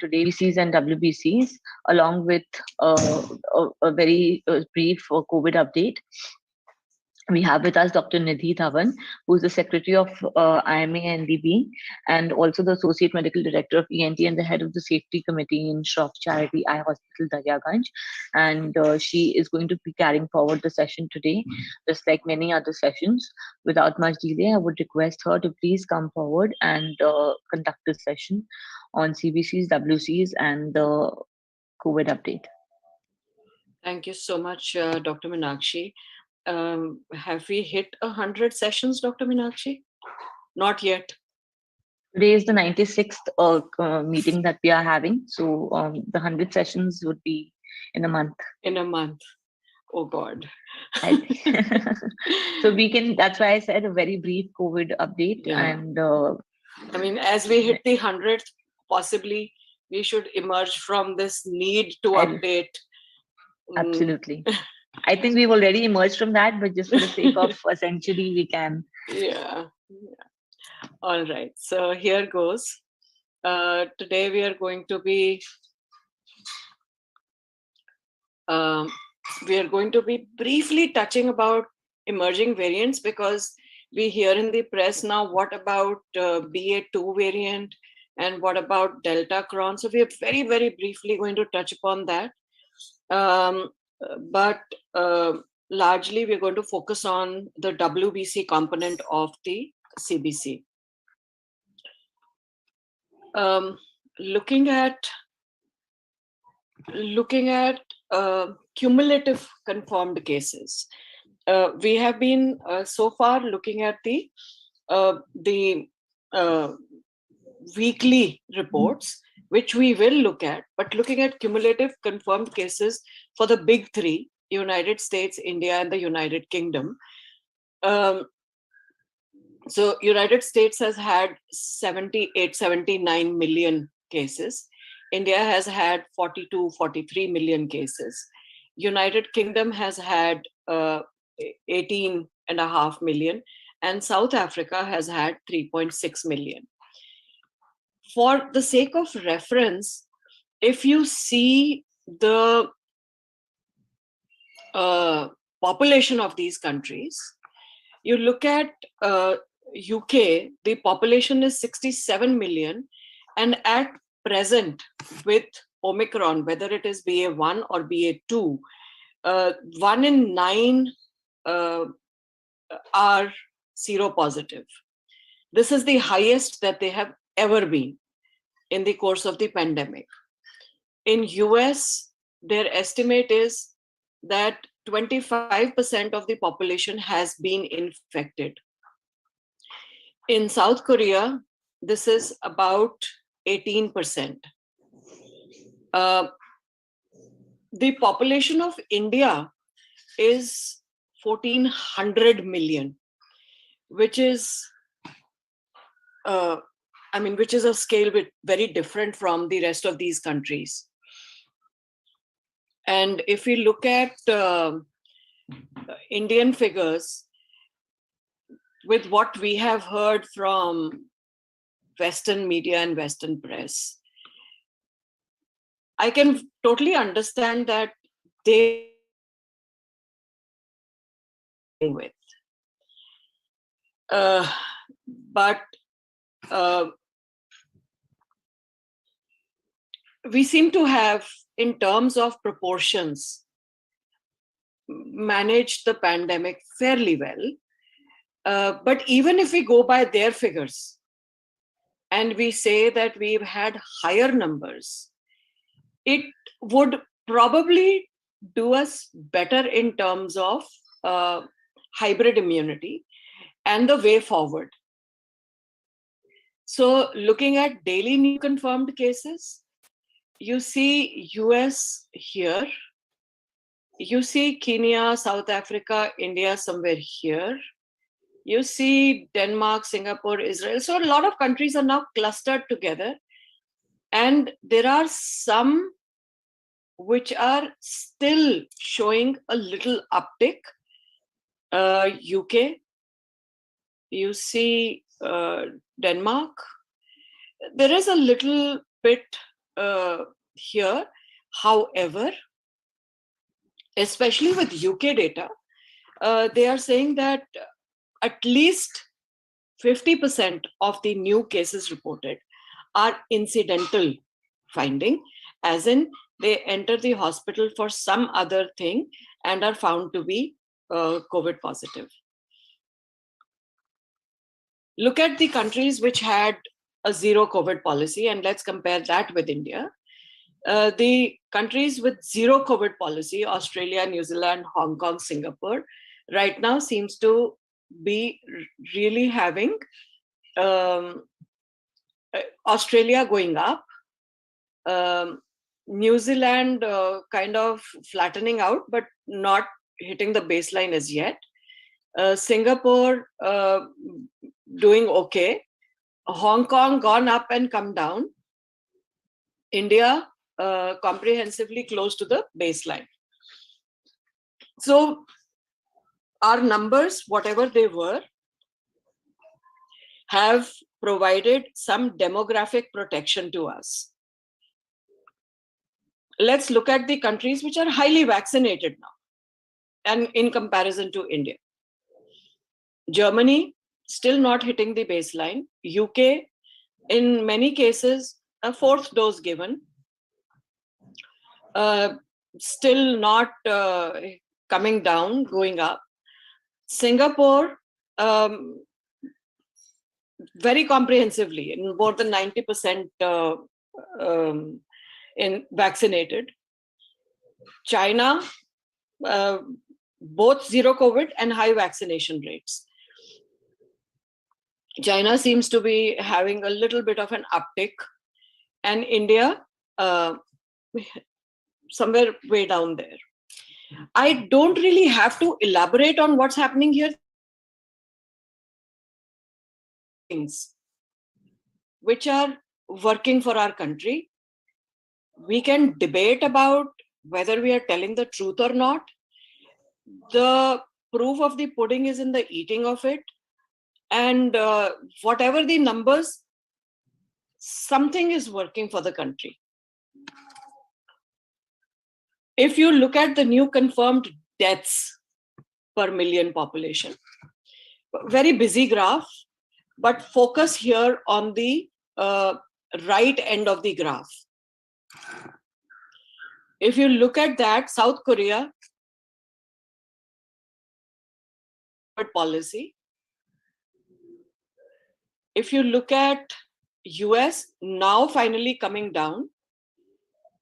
CBCs and WBCs, along with a very brief COVID update. We have with us Dr. Nidhi Dhawan, who is the Secretary of IMA NDB and also the Associate Medical Director of ENT and the head of the Safety Committee in Shroff Charity Eye Hospital, Daryaganj. And she is going to be carrying forward the session today, just like many other sessions. Without much delay, I would request her to please come forward and conduct this session on CBCs, WCs, and the COVID update. Thank you so much, Dr. Meenakshi. Have we hit 100 sessions, Dr. Meenakshi? Not yet. Today is the 96th meeting that we are having. So the 100 sessions would be in a month. In a month. Oh God. So we can, that's why I said a very brief COVID update. Yeah. And I mean, as we hit the 100th, possibly we should emerge from this need to update. Absolutely. I think we've already emerged from that, but just for the sake of a century, we can. Yeah. All right. So here goes. Today we are going to be briefly touching about emerging variants, because we hear in the press now, what about BA2 variant and what about Delta Cron? So we are very, very briefly going to touch upon that. But largely we're going to focus on the WBC component of the CBC. Looking at cumulative confirmed cases, we have been so far looking at the weekly reports, which we will look at, but looking at cumulative confirmed cases for the big three, United States, India, and the United Kingdom. So United States has had 79 million cases. India has had 43 million cases. United Kingdom has had 18.5 million, and South Africa has had 3.6 million. For the sake of reference, if you see the population of these countries, you look at UK, the population is 67 million, and at present with Omicron, whether it is BA1 or BA2, 1 in 9 are seropositive. This is the highest that they have ever been in the course of the pandemic. In US, their estimate is that 25% of the population has been infected. In South Korea, this is about 18%. The population of India is 1400 million, which is which is a scale very different from the rest of these countries. And if we look at Indian figures, with what we have heard from Western media and Western press, I can totally understand that they with. But we seem to have, in terms of proportions, managed the pandemic fairly well. But even if we go by their figures and we say that we've had higher numbers, it would probably do us better in terms of hybrid immunity and the way forward. So looking at daily new confirmed cases, you see US here, you see Kenya, South Africa, India somewhere here, you see Denmark, Singapore, Israel. So a lot of countries are now clustered together, and there are some which are still showing a little uptick. UK, you see Denmark. There is a little bit here. However, especially with UK data, they are saying that at least 50% of the new cases reported are incidental finding, as in they enter the hospital for some other thing and are found to be COVID positive. Look at the countries which had a zero COVID policy, and let's compare that with India. The countries with zero COVID policy, Australia, New Zealand, Hong Kong, Singapore, right now seems to be really having Australia going up, New Zealand kind of flattening out, but not hitting the baseline as yet. Singapore doing okay. Hong Kong gone up and come down. India comprehensively close to the baseline. So our numbers, whatever they were, have provided some demographic protection to us. Let's look at the countries which are highly vaccinated now, and in comparison to India. Germany, still not hitting the baseline. UK, in many cases, a fourth dose given. Still not coming down, going up. Singapore, very comprehensively, in more than 90% in vaccinated. China, both zero COVID and high vaccination rates. China seems to be having a little bit of an uptick, and India somewhere way down there. I don't really have to elaborate on what's happening here. Things which are working for our country. We can debate about whether we are telling the truth or not. The proof of the pudding is in the eating of it. And whatever the numbers, something is working for the country. If you look at the new confirmed deaths per million population, very busy graph, but focus here on the right end of the graph. If you look at that, South Korea policy. If you look at US, now finally coming down,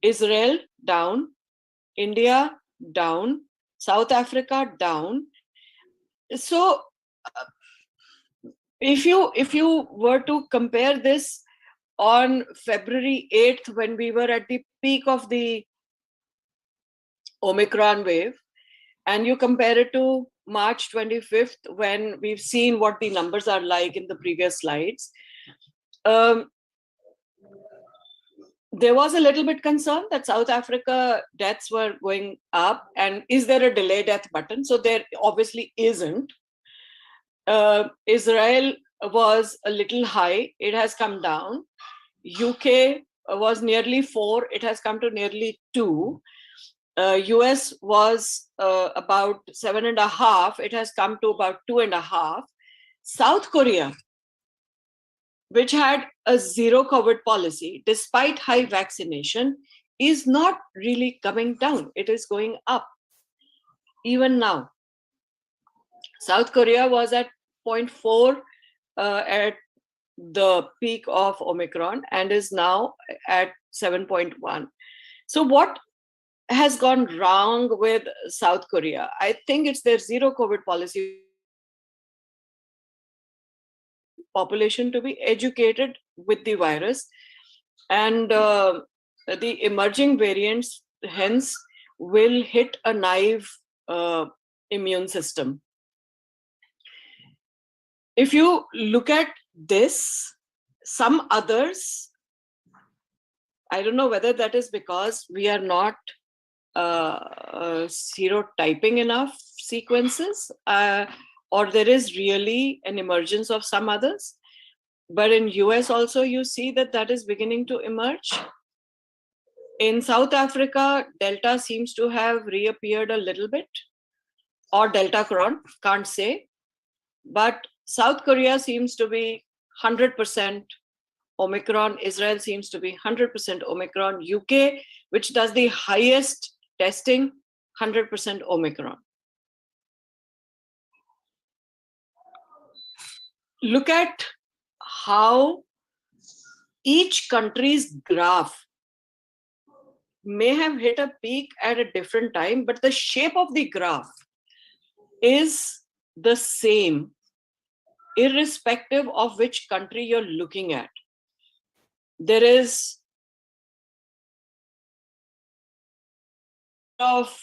Israel down, India down, South Africa down. So if you were to compare this on February 8th, when we were at the peak of the Omicron wave, and you compare it to March 25th, when we've seen what the numbers are like in the previous slides, there was a little bit concern that South Africa deaths were going up, and is there a delay death button? So there obviously isn't. Israel was a little high, it has come down. UK was nearly 4, it has come to nearly 2. US was about 7.5, it has come to about 2.5. South Korea, which had a zero COVID policy, despite high vaccination, is not really coming down. It is going up. Even now, South Korea was at 0.4 at the peak of Omicron and is now at 7.1. So what has gone wrong with South Korea? I think it's their zero COVID policy. Population to be educated with the virus, and the emerging variants hence will hit a naive immune system. If you look at this, some others, I don't know whether that is because we are not serotyping enough sequences, or there is really an emergence of some others. But in US also, you see that that is beginning to emerge. In South Africa, Delta seems to have reappeared a little bit, or Delta Cron, can't say. But South Korea seems to be 100% Omicron. Israel seems to be 100% Omicron. UK, which does the highest testing, 100% Omicron. Look at how each country's graph may have hit a peak at a different time, but the shape of the graph is the same, irrespective of which country you're looking at. There is of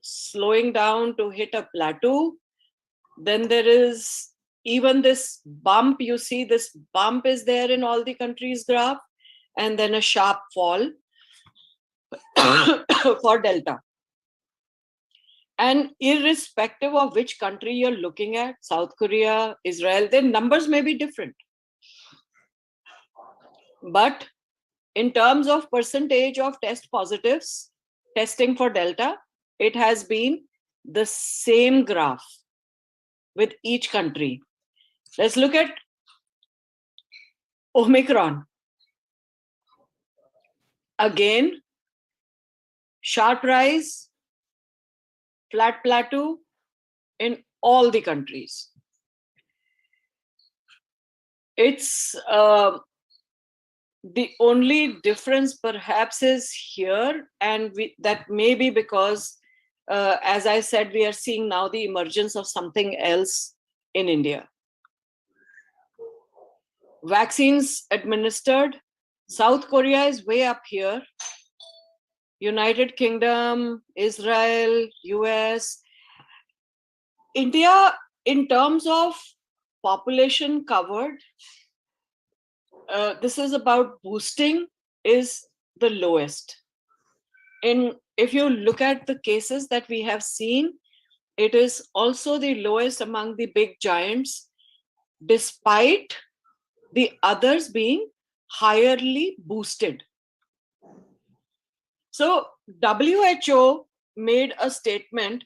slowing down to hit a plateau. Then there is even this bump. You see this bump is there in all the countries' graph, and then a sharp fall for Delta. And irrespective of which country you're looking at, South Korea, Israel, their numbers may be different. But in terms of percentage of test positives, testing for Delta, it has been the same graph with each country. Let's look at Omicron. Again, sharp rise, flat plateau in all the countries. It's the only difference perhaps is here, and that may be because, as I said, we are seeing now the emergence of something else in India. Vaccines administered. South Korea is way up here. United Kingdom, Israel, US. India, in terms of population covered, this is about boosting, is the lowest. If you look at the cases that we have seen, it is also the lowest among the big giants, despite the others being higherly boosted. So WHO made a statement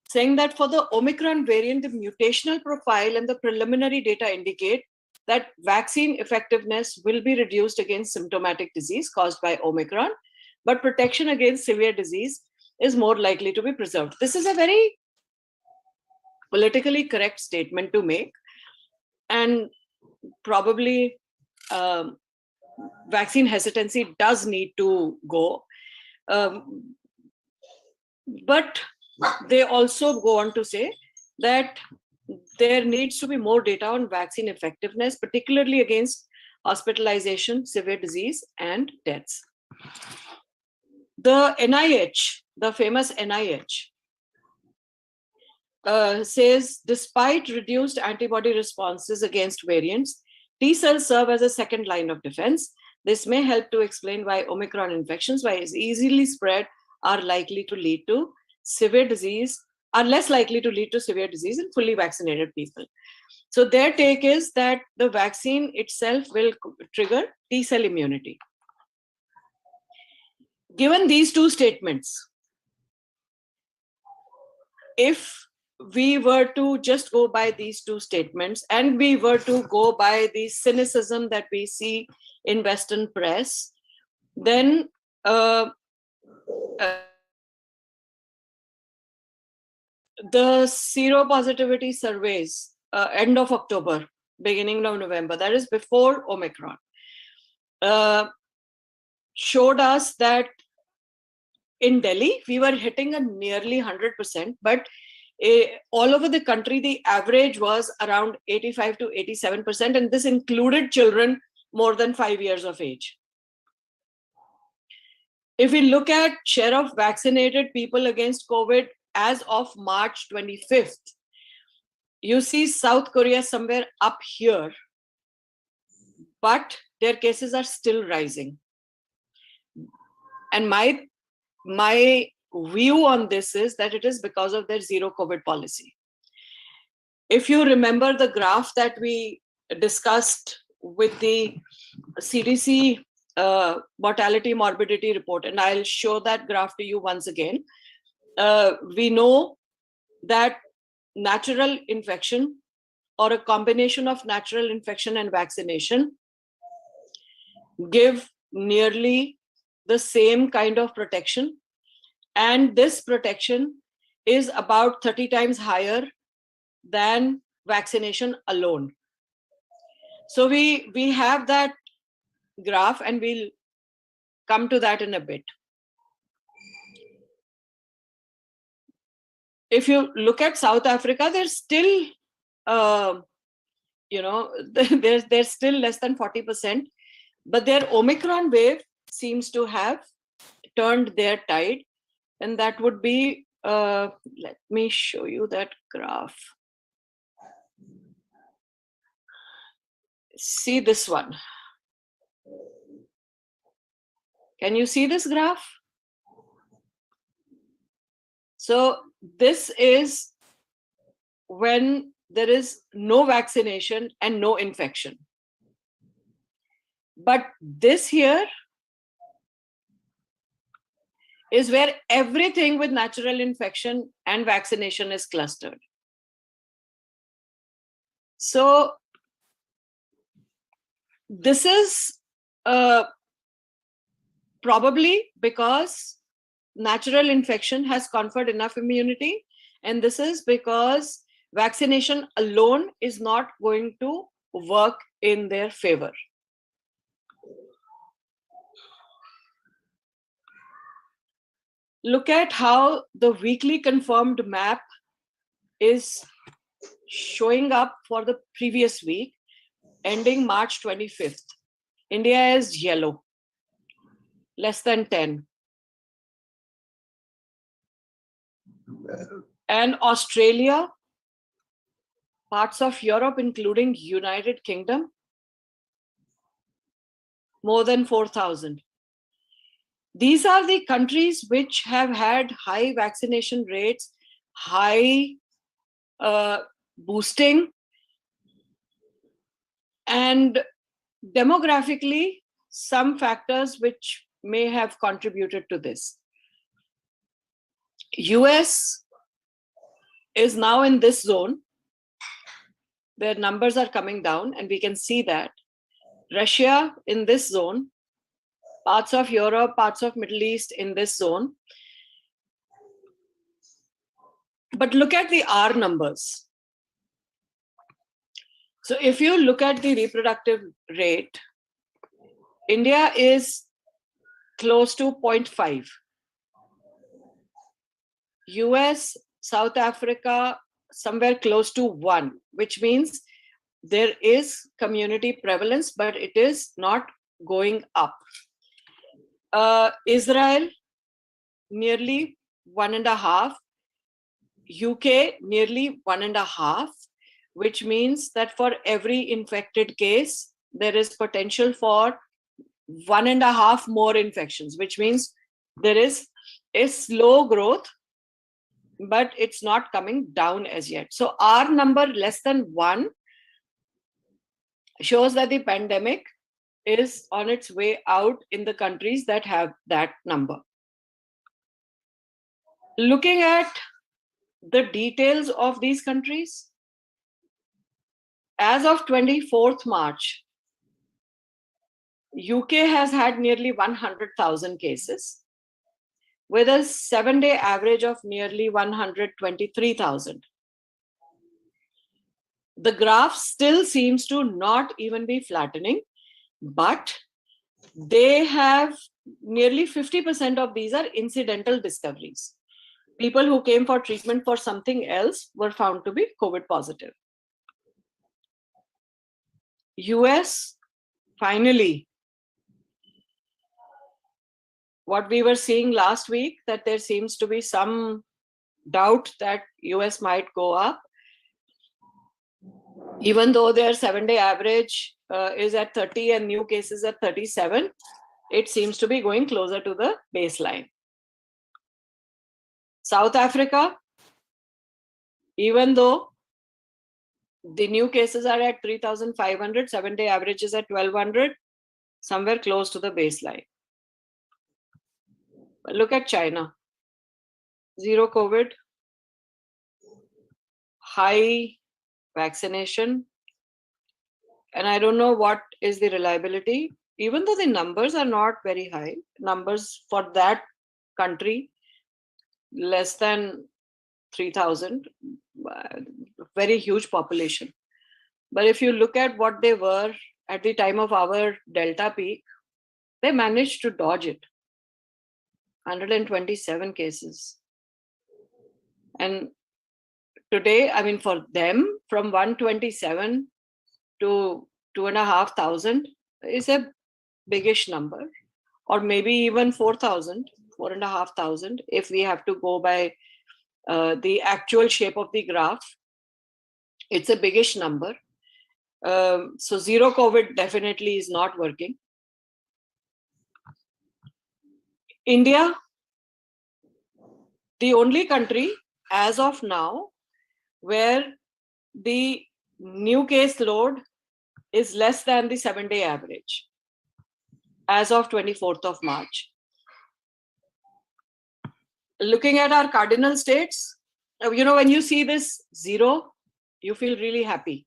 saying that for the Omicron variant, the mutational profile and the preliminary data indicate that vaccine effectiveness will be reduced against symptomatic disease caused by Omicron, but protection against severe disease is more likely to be preserved. This is a very politically correct statement to make, and probably vaccine hesitancy does need to go. But they also go on to say that there needs to be more data on vaccine effectiveness, particularly against hospitalization, severe disease, and deaths. The NIH, the famous NIH, says despite reduced antibody responses against variants, T cells serve as a second line of defense. This may help to explain why Omicron infections, while easily spread, are likely to lead to severe disease, are less likely to lead to severe disease in fully vaccinated people. So their take is that the vaccine itself will trigger T cell immunity. Given these two statements, if we were to just go by these two statements and we were to go by the cynicism that we see in Western press, then the seropositivity surveys, end of October, beginning of November, that is before Omicron, showed us that in Delhi, we were hitting a nearly 100%, but all over the country, the average was around 85 to 87%, and this included children more than 5 years of age. If we look at share of vaccinated people against COVID as of March 25th, you see South Korea somewhere up here, but their cases are still rising. And my view on this is that it is because of their zero COVID policy. If you remember the graph that we discussed with the CDC mortality morbidity report, and I'll show that graph to you once again. We know that natural infection or a combination of natural infection and vaccination give nearly the same kind of protection, and this protection is about 30 times higher than vaccination alone. So we have that graph, and we'll come to that in a bit. If you look at South Africa, there's still, there's still less than 40%, but their Omicron wave seems to have turned their tide, and that would be, let me show you that graph. See this one. Can you see this graph? So this is when there is no vaccination and no infection. But this here is where everything with natural infection and vaccination is clustered. So this is probably because natural infection has conferred enough immunity, and this is because vaccination alone is not going to work in their favor. Look at how the weekly confirmed map is showing up for the previous week, ending March 25th. India is yellow, less than 10. And Australia, parts of Europe, including United Kingdom, more than 4,000. These are the countries which have had high vaccination rates, high boosting, and demographically, some factors which may have contributed to this. US is now in this zone. Their numbers are coming down, and we can see that. Russia in this zone, parts of Europe, parts of Middle East in this zone. But look at the R numbers. So if you look at the reproductive rate, India is close to 0.5. US, South Africa, somewhere close to 1, which means there is community prevalence, but it is not going up. Israel, nearly 1.5. UK, nearly 1.5, which means that for every infected case, there is potential for 1.5 more infections, which means there is a slow growth, but it's not coming down as yet. So our number less than 1 shows that the pandemic is on its way out in the countries that have that number. Looking at the details of these countries, as of 24th March, UK has had nearly 100,000 cases, with a 7-day average of nearly 123,000. The graph still seems to not even be flattening, but they have nearly 50% of these are incidental discoveries. People who came for treatment for something else were found to be COVID positive. US, finally, what we were seeing last week, that there seems to be some doubt that US might go up, even though their 7-day average is at 30 and new cases at 37, it seems to be going closer to the baseline. South Africa, even though the new cases are at 3,500, 7-day average is at 1,200, somewhere close to the baseline. But look at China. Zero COVID, high vaccination, and I don't know what is the reliability, even though the numbers are not very high, numbers for that country, less than 3,000, very huge population. But if you look at what they were at the time of our Delta peak, they managed to dodge it. 127 cases. And today, I mean, for them, from 127 to 2,500 is a biggish number, or maybe even 4,000, 4,500, if we have to go by the actual shape of the graph. It's a biggish number. So zero COVID definitely is not working. India, the only country as of now where the new case load is less than the 7-day average as of 24th of March. Looking at our cardinal states, when you see this zero, you feel really happy.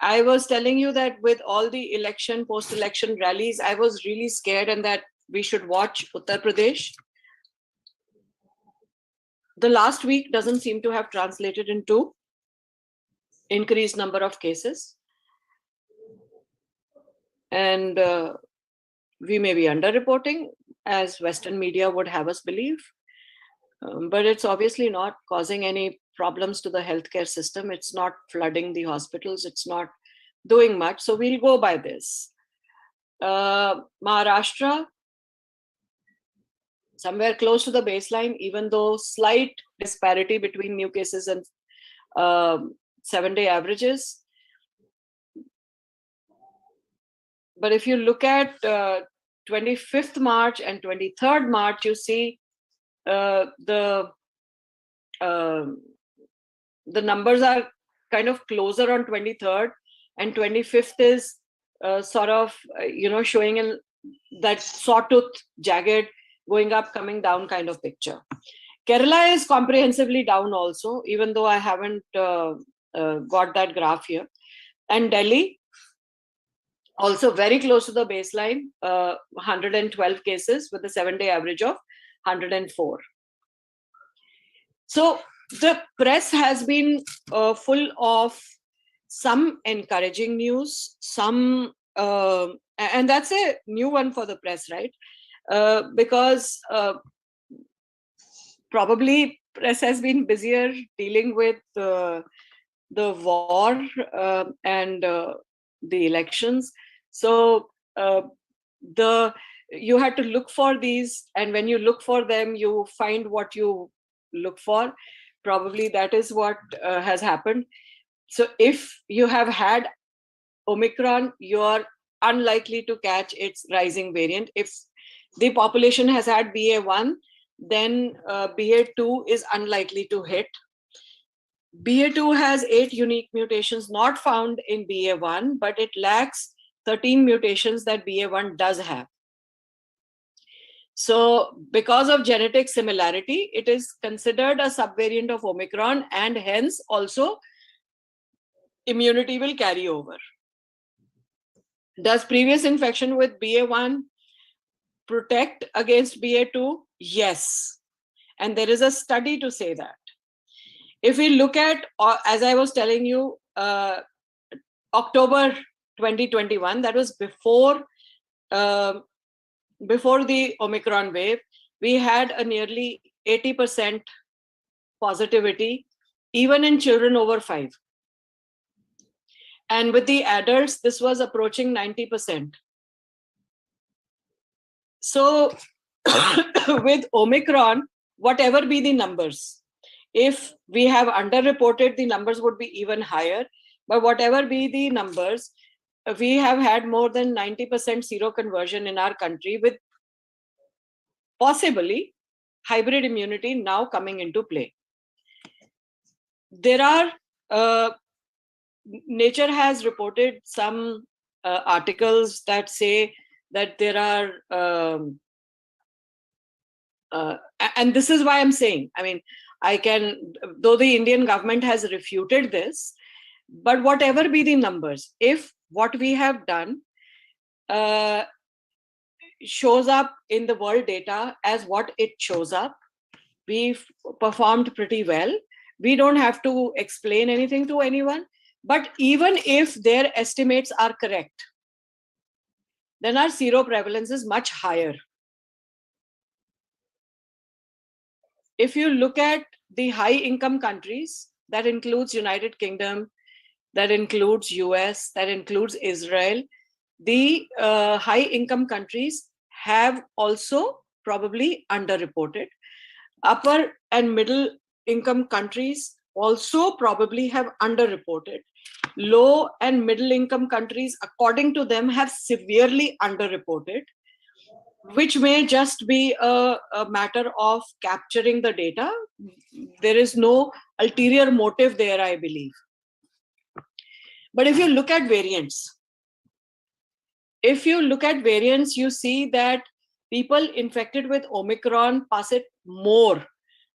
I was telling you that with all the election, post-election rallies, I was really scared and that we should watch Uttar Pradesh. The last week doesn't seem to have translated into increased number of cases. And we may be underreporting, as Western media would have us believe. But it's obviously not causing any problems to the healthcare system. It's not flooding the hospitals. It's not doing much. So we'll go by this. Maharashtra, somewhere close to the baseline, even though slight disparity between new cases and 7-day averages. But if you look at 25th March and 23rd March, you see the numbers are kind of closer on 23rd, and 25th is sort of showing that sawtooth, jagged, going up, coming down kind of picture. Kerala is comprehensively down also, even though I haven't got that graph here. And Delhi, also very close to the baseline, 112 cases with a 7-day average of 104. So the press has been full of some encouraging news, some, and that's a new one for the press, right? Because probably press has been busier dealing with the war and the elections. So you had to look for these, and when you look for them, you find what you look for. Probably that is what has happened. So if you have had Omicron, you're unlikely to catch its rising variant. If the population has had BA1, then BA2 is unlikely to hit. BA2 has 8 unique mutations not found in BA1, but it lacks 13 mutations that BA1 does have. So because of genetic similarity, it is considered a subvariant of Omicron, and hence also immunity will carry over. Does previous infection with BA1 protect against BA2? Yes. And there is a study to say that. If we look at, as I was telling you, October 2021, that was before the Omicron wave, we had a nearly 80% positivity, even in children over 5. And with the adults, this was approaching 90%. So with Omicron, whatever be the numbers, if we have underreported, the numbers would be even higher. But whatever be the numbers, we have had more than 90% seroconversion in our country, with possibly hybrid immunity now coming into play. There are, nature has reported some articles that say that there are, and this is why I'm saying, I mean, I can, though the Indian government has refuted this, but whatever be the numbers, if what we have done shows up in the world data as what it shows up, we've performed pretty well. We don't have to explain anything to anyone. But even if their estimates are correct, then our seroprevalence is much higher. If you look at the high-income countries, that includes United Kingdom, that includes US, that includes Israel, the high-income countries have also probably underreported. Upper and middle income countries also probably have underreported. Low and middle income countries, according to them, have severely underreported, which may just be a matter of capturing the data. There is no ulterior motive there, I believe. But if you look at variants, you see that people infected with Omicron pass it more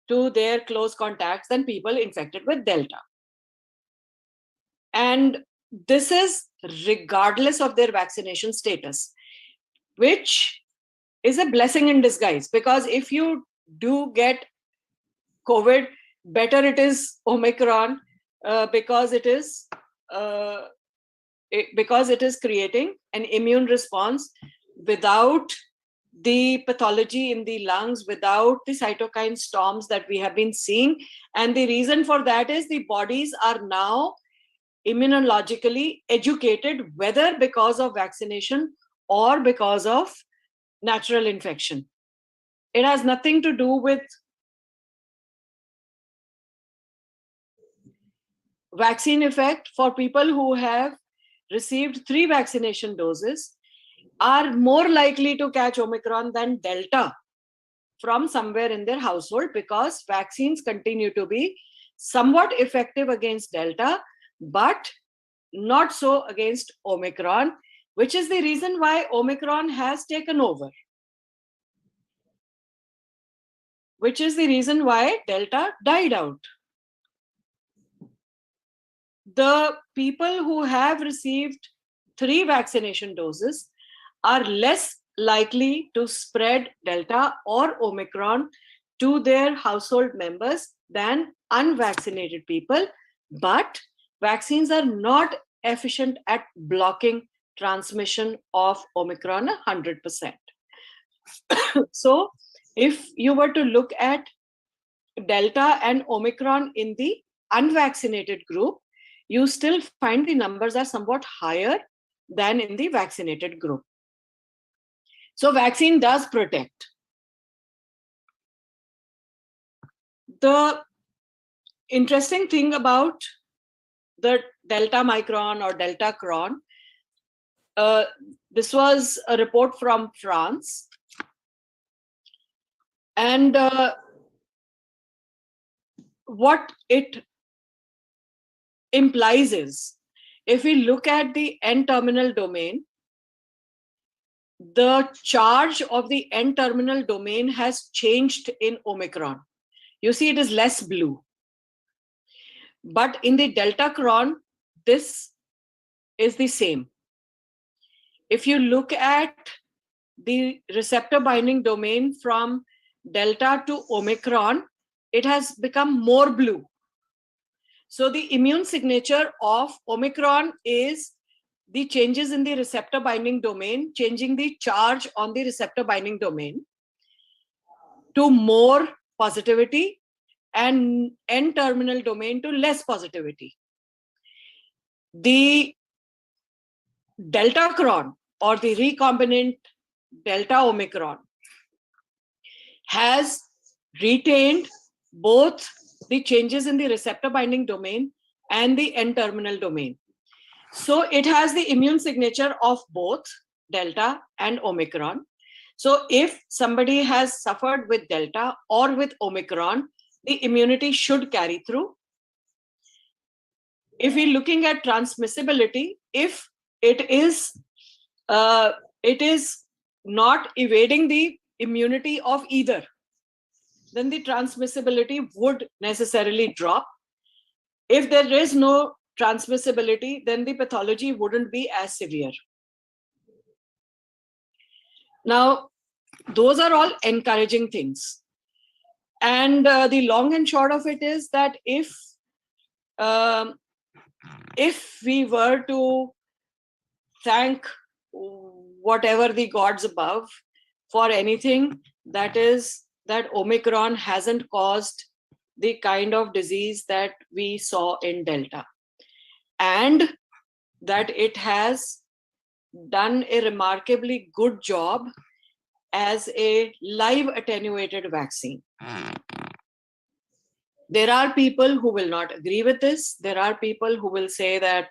to their close contacts than people infected with Delta. And this is regardless of their vaccination status, which is a blessing in disguise, because if you do get COVID, better it is Omicron, because it is creating an immune response without the pathology in the lungs, without the cytokine storms that we have been seeing. And the reason for that is the bodies are now immunologically educated, whether because of vaccination or because of natural infection. It has nothing to do with vaccine effect. For people who have received 3 vaccination doses are more likely to catch Omicron than Delta from somewhere in their household, because vaccines continue to be somewhat effective against Delta, but not so against Omicron, which is the reason why Omicron has taken over, which is the reason why Delta died out. The people who have received 3 vaccination doses are less likely to spread Delta or Omicron to their household members than unvaccinated people. But vaccines are not efficient at blocking transmission of Omicron 100%. So if you were to look at Delta and Omicron in the unvaccinated group, you still find the numbers are somewhat higher than in the vaccinated group. So vaccine does protect. The interesting thing about the Delta Micron or Delta Cron, this was a report from France. And what it implies is, if we look at the N-terminal domain, the charge of the N-terminal domain has changed in Omicron. You see, it is less blue. But in the Delta Cron, this is the same. If you look at the receptor binding domain from Delta to Omicron, it has become more blue. So the immune signature of Omicron is the changes in the receptor binding domain, changing the charge on the receptor binding domain to more positivity, and N-terminal domain to less positivity. The Delta Cron or the recombinant Delta Omicron has retained both the changes in the receptor binding domain and the N-terminal domain. So it has the immune signature of both Delta and Omicron. So if somebody has suffered with Delta or with Omicron, the immunity should carry through. If we're looking at transmissibility, if it is not evading the immunity of either, then the transmissibility would necessarily drop. If there is no transmissibility, then the pathology wouldn't be as severe. Now, those are all encouraging things. And the long and short of it is that if we were to thank whatever the gods above for anything, that is that Omicron hasn't caused the kind of disease that we saw in Delta, and that it has done a remarkably good job as a live attenuated vaccine. There are people who will not agree with this. There are people who will say that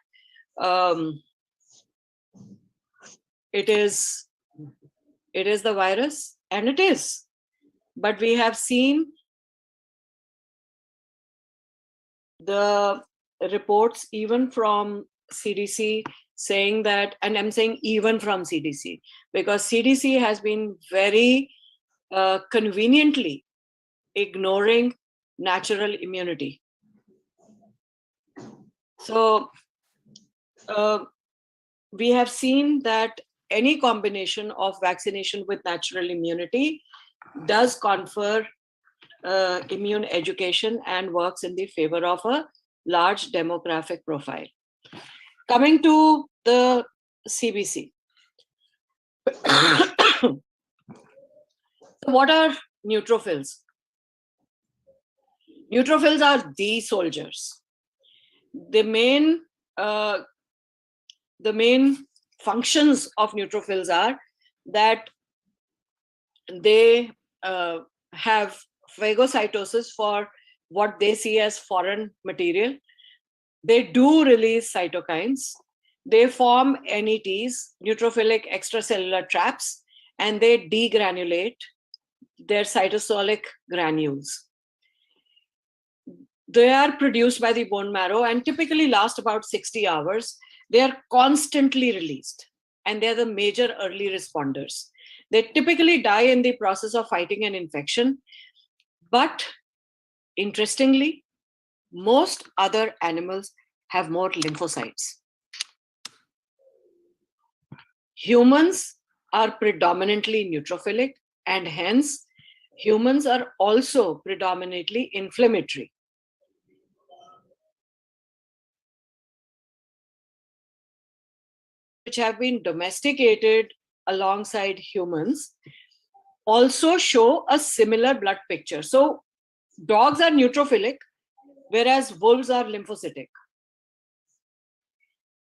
it is the virus, and it is. But we have seen the reports even from CDC saying that, and I'm saying even from CDC, because CDC has been very conveniently ignoring natural immunity. So we have seen that any combination of vaccination with natural immunity does confer immune education and works in the favor of a large demographic profile. Coming to the CBC. So what are neutrophils? Neutrophils are the soldiers. The main functions of neutrophils are that they have phagocytosis for what they see as foreign material. They do release cytokines. They form NETs, neutrophilic extracellular traps, and they degranulate their cytosolic granules. They are produced by the bone marrow and typically last about 60 hours. They are constantly released, and they are the major early responders. They typically die in the process of fighting an infection. But interestingly, most other animals have more lymphocytes. Humans are predominantly neutrophilic, and hence humans are also predominantly inflammatory. Which have been domesticated alongside humans also show a similar blood picture. So dogs are neutrophilic, whereas wolves are lymphocytic.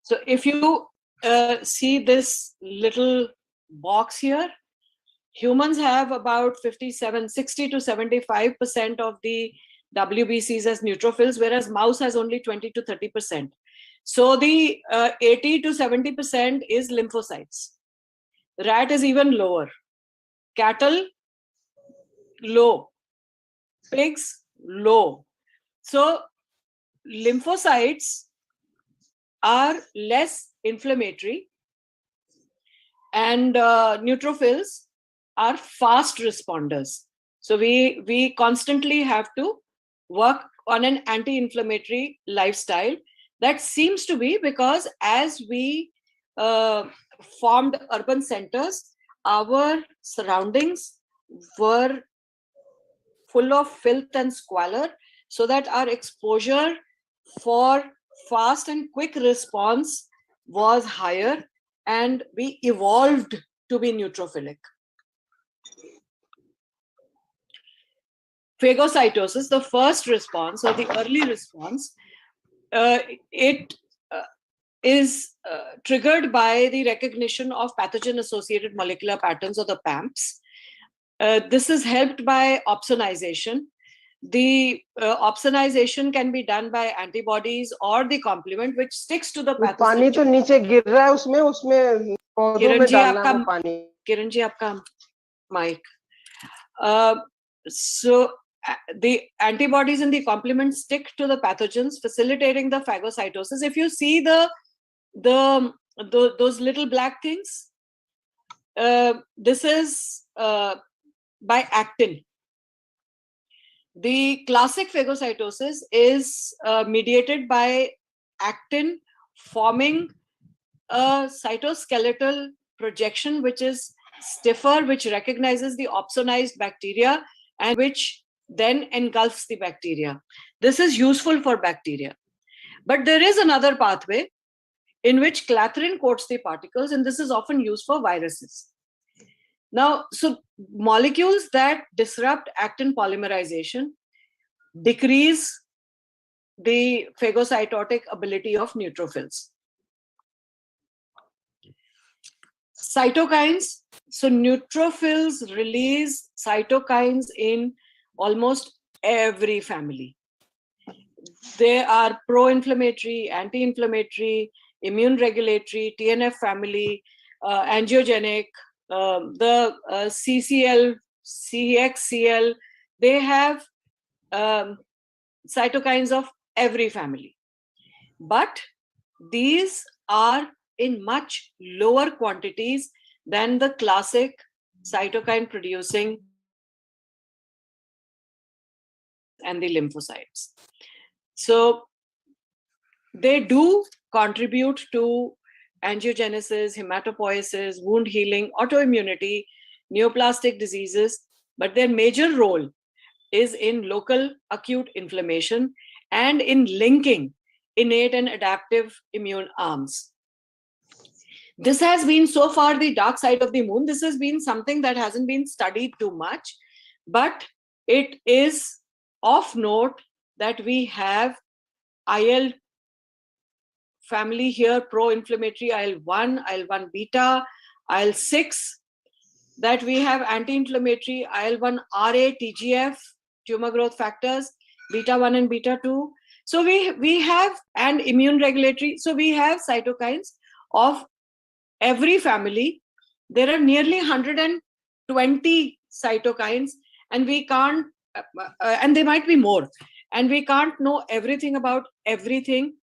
So if you see this little box here, humans have about 60 to 75% of the WBCs as neutrophils, whereas mouse has only 20 to 30%. So the 80 to 70% is lymphocytes. Rat is even lower. Cattle, low. Pigs, low. So lymphocytes are less inflammatory, and neutrophils are fast responders. So we constantly have to work on an anti-inflammatory lifestyle. That seems to be because as we formed urban centers, our surroundings were full of filth and squalor, so that our exposure for fast and quick response was higher, and we evolved to be neutrophilic. Phagocytosis, the first response or the early response, it is triggered by the recognition of pathogen-associated molecular patterns, or the PAMPs. This is helped by opsonization. The opsonization can be done by antibodies or the complement, which sticks to the pathogen. पानी तो नीचे गिर रहा है, उसमें पौधों में डालना है पानी. किरण जी, आपका mic. So the antibodies and the complement stick to the pathogens, facilitating the phagocytosis. If you see the those little black things, this is by actin. The classic phagocytosis is mediated by actin forming a cytoskeletal projection which is stiffer, which recognizes the opsonized bacteria and which then engulfs the bacteria. This is useful for bacteria. But there is another pathway in which clathrin coats the particles, and this is often used for viruses. Now, so molecules that disrupt actin polymerization decrease the phagocytotic ability of neutrophils. Cytokines. So neutrophils release cytokines in almost every family. They are pro-inflammatory, anti-inflammatory, immune regulatory, TNF family, angiogenic, the CCL, CXCL, they have cytokines of every family. But these are in much lower quantities than the classic cytokine producing and the lymphocytes. So they do contribute to angiogenesis, hematopoiesis, wound healing, autoimmunity, neoplastic diseases, but their major role is in local acute inflammation and in linking innate and adaptive immune arms. This has been so far the dark side of the moon. This has been something that hasn't been studied too much, but it is of note that we have IL family here, pro-inflammatory IL-1, IL-1 beta, IL-6, that we have anti-inflammatory IL-1 RA, TGF, tumor growth factors, beta-1 and beta-2. So we have, and immune regulatory, so we have cytokines of every family. There are nearly 120 cytokines, and we can't, and there might be more, and we can't know everything about everything.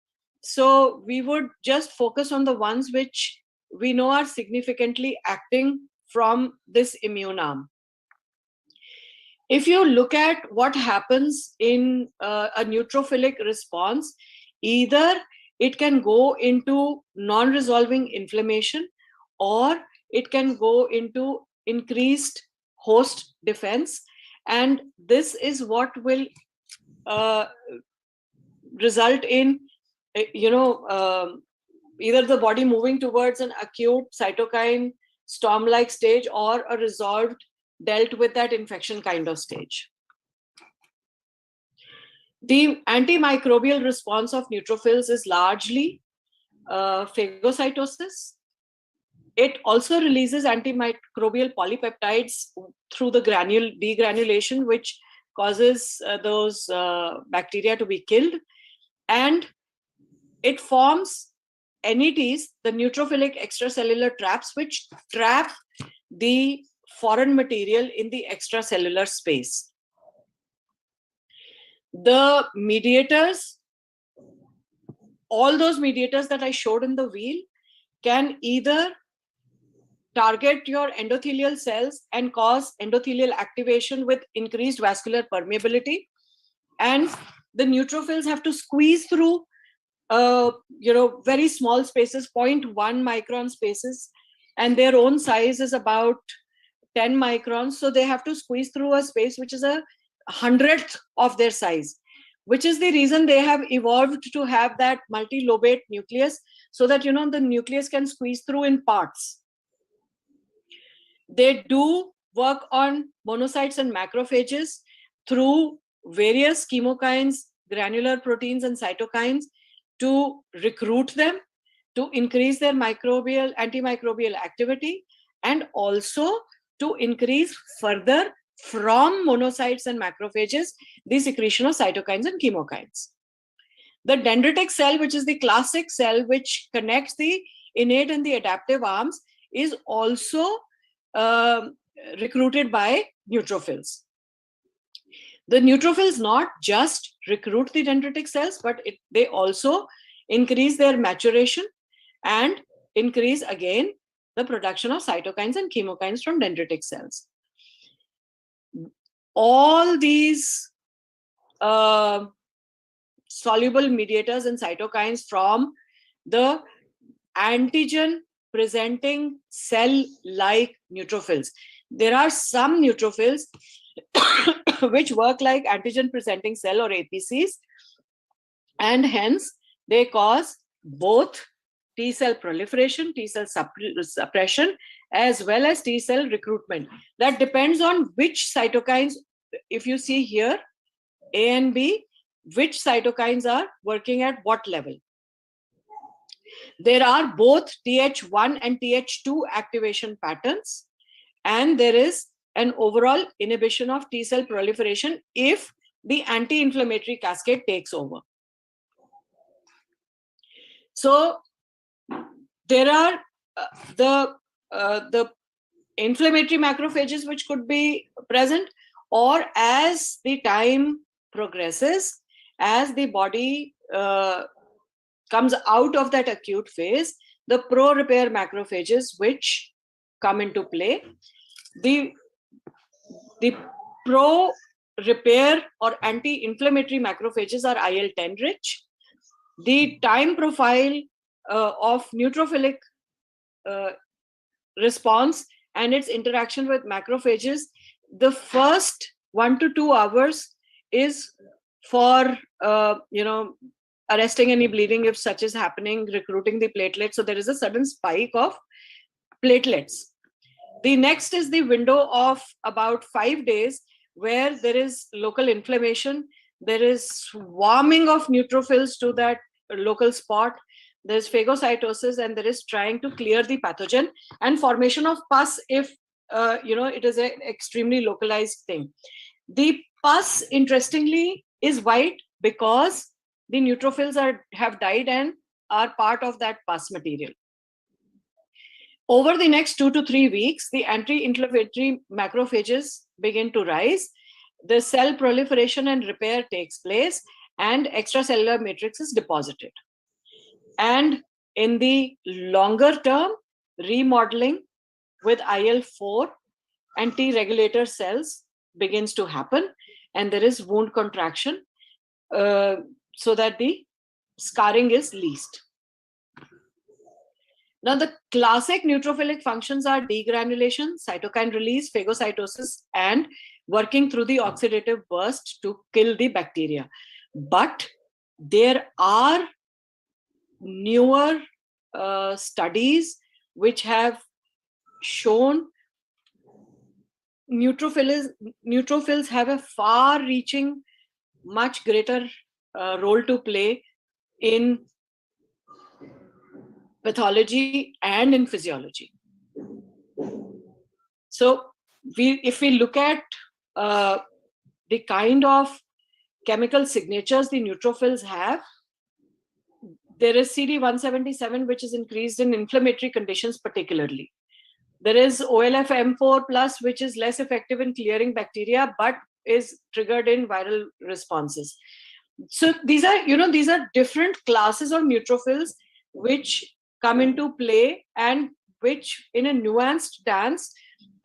So we would just focus on the ones which we know are significantly acting from this immune arm. If you look at what happens in a neutrophilic response, either it can go into non-resolving inflammation, or it can go into increased host defense. And this is what will result in, either the body moving towards an acute cytokine storm-like stage or a resolved, dealt with that infection kind of stage. The antimicrobial response of neutrophils is largely phagocytosis. It also releases antimicrobial polypeptides through the degranulation, which causes those bacteria to be killed. And it forms NETs, the neutrophilic extracellular traps, which trap the foreign material in the extracellular space. The mediators, all those mediators that I showed in the wheel, can either target your endothelial cells and cause endothelial activation with increased vascular permeability. And the neutrophils have to squeeze through very small spaces, 0.1 micron spaces, and their own size is about 10 microns. So they have to squeeze through a space which is a 100th of their size, which is the reason they have evolved to have that multilobate nucleus, so that, the nucleus can squeeze through in parts. They do work on monocytes and macrophages through various chemokines, granular proteins, and cytokines to recruit them, to increase their antimicrobial activity, and also to increase further from monocytes and macrophages the secretion of cytokines and chemokines. The dendritic cell, which is the classic cell which connects the innate and the adaptive arms, is also recruited by neutrophils. The neutrophils not just recruit the dendritic cells, but they also increase their maturation and increase again the production of cytokines and chemokines from dendritic cells. All these soluble mediators and cytokines from the antigen presenting cell-like neutrophils. There are some neutrophils which work like antigen presenting cell or APCs, and hence they cause both T cell proliferation, T cell suppression, as well as T cell recruitment. That depends on which cytokines, if you see here, A and B, which cytokines are working at what level. There are both Th1 and Th2 activation patterns, and there is an overall inhibition of T cell proliferation if the anti-inflammatory cascade takes over. So there are the inflammatory macrophages which could be present, or as the time progresses, as the body comes out of that acute phase, the pro-repair macrophages which come into play. The pro-repair or anti-inflammatory macrophages are IL-10 rich. The time profile of neutrophilic response and its interaction with macrophages, the first 1 to 2 hours is for arresting any bleeding if such is happening, recruiting the platelets. So there is a sudden spike of platelets. The next is the window of about 5 days where there is local inflammation, there is swarming of neutrophils to that local spot, there's phagocytosis, and there is trying to clear the pathogen and formation of pus if it is an extremely localized thing. The pus, interestingly, is white because the neutrophils have died and are part of that pus material. Over the next 2 to 3 weeks, the anti-inflammatory macrophages begin to rise, the cell proliferation and repair takes place, and extracellular matrix is deposited. And in the longer term, remodeling with IL-4 and T regulator cells begins to happen, and there is wound contraction so that the scarring is least. Now, the classic neutrophilic functions are degranulation, cytokine release, phagocytosis, and working through the oxidative burst to kill the bacteria. But there are newer studies which have shown neutrophils have a far-reaching, much greater role to play in pathology and in physiology. So if we look at the kind of chemical signatures the neutrophils have, there is CD177, which is increased in inflammatory conditions particularly. There is OLF-M4+, which is less effective in clearing bacteria, but is triggered in viral responses. So these are different classes of neutrophils which come into play and which, in a nuanced dance,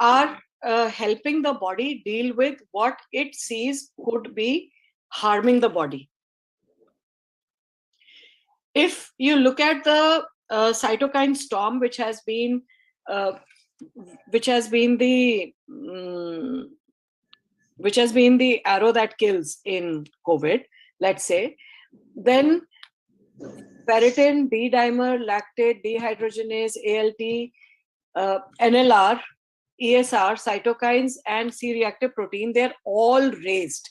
are helping the body deal with what it sees could be harming the body. If you look at the cytokine storm, which has been the arrow that kills in COVID, let's say, then ferritin, D-dimer, lactate, dehydrogenase, ALT, NLR, ESR, cytokines, and C-reactive protein, they're all raised.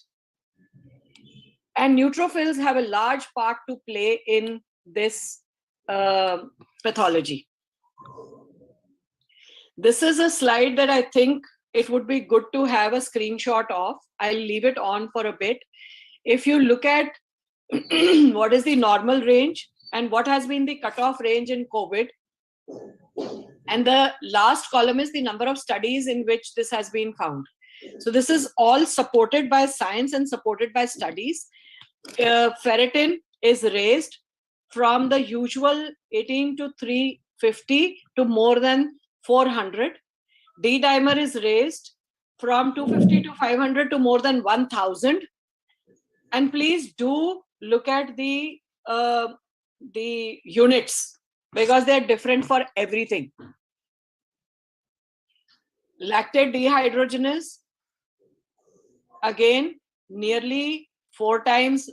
And neutrophils have a large part to play in this pathology. This is a slide that I think it would be good to have a screenshot of. I'll leave it on for a bit. If you look at what is the normal range and what has been the cutoff range in COVID, and the last column is the number of studies in which this has been found. So this is all supported by science and supported by studies. Ferritin is raised from the usual 18 to 250 to more than 400. D dimer is raised from 250 to 500 to more than 1000. And please do look at the units, because they're different for everything. Lactate dehydrogenase, again, nearly 4 times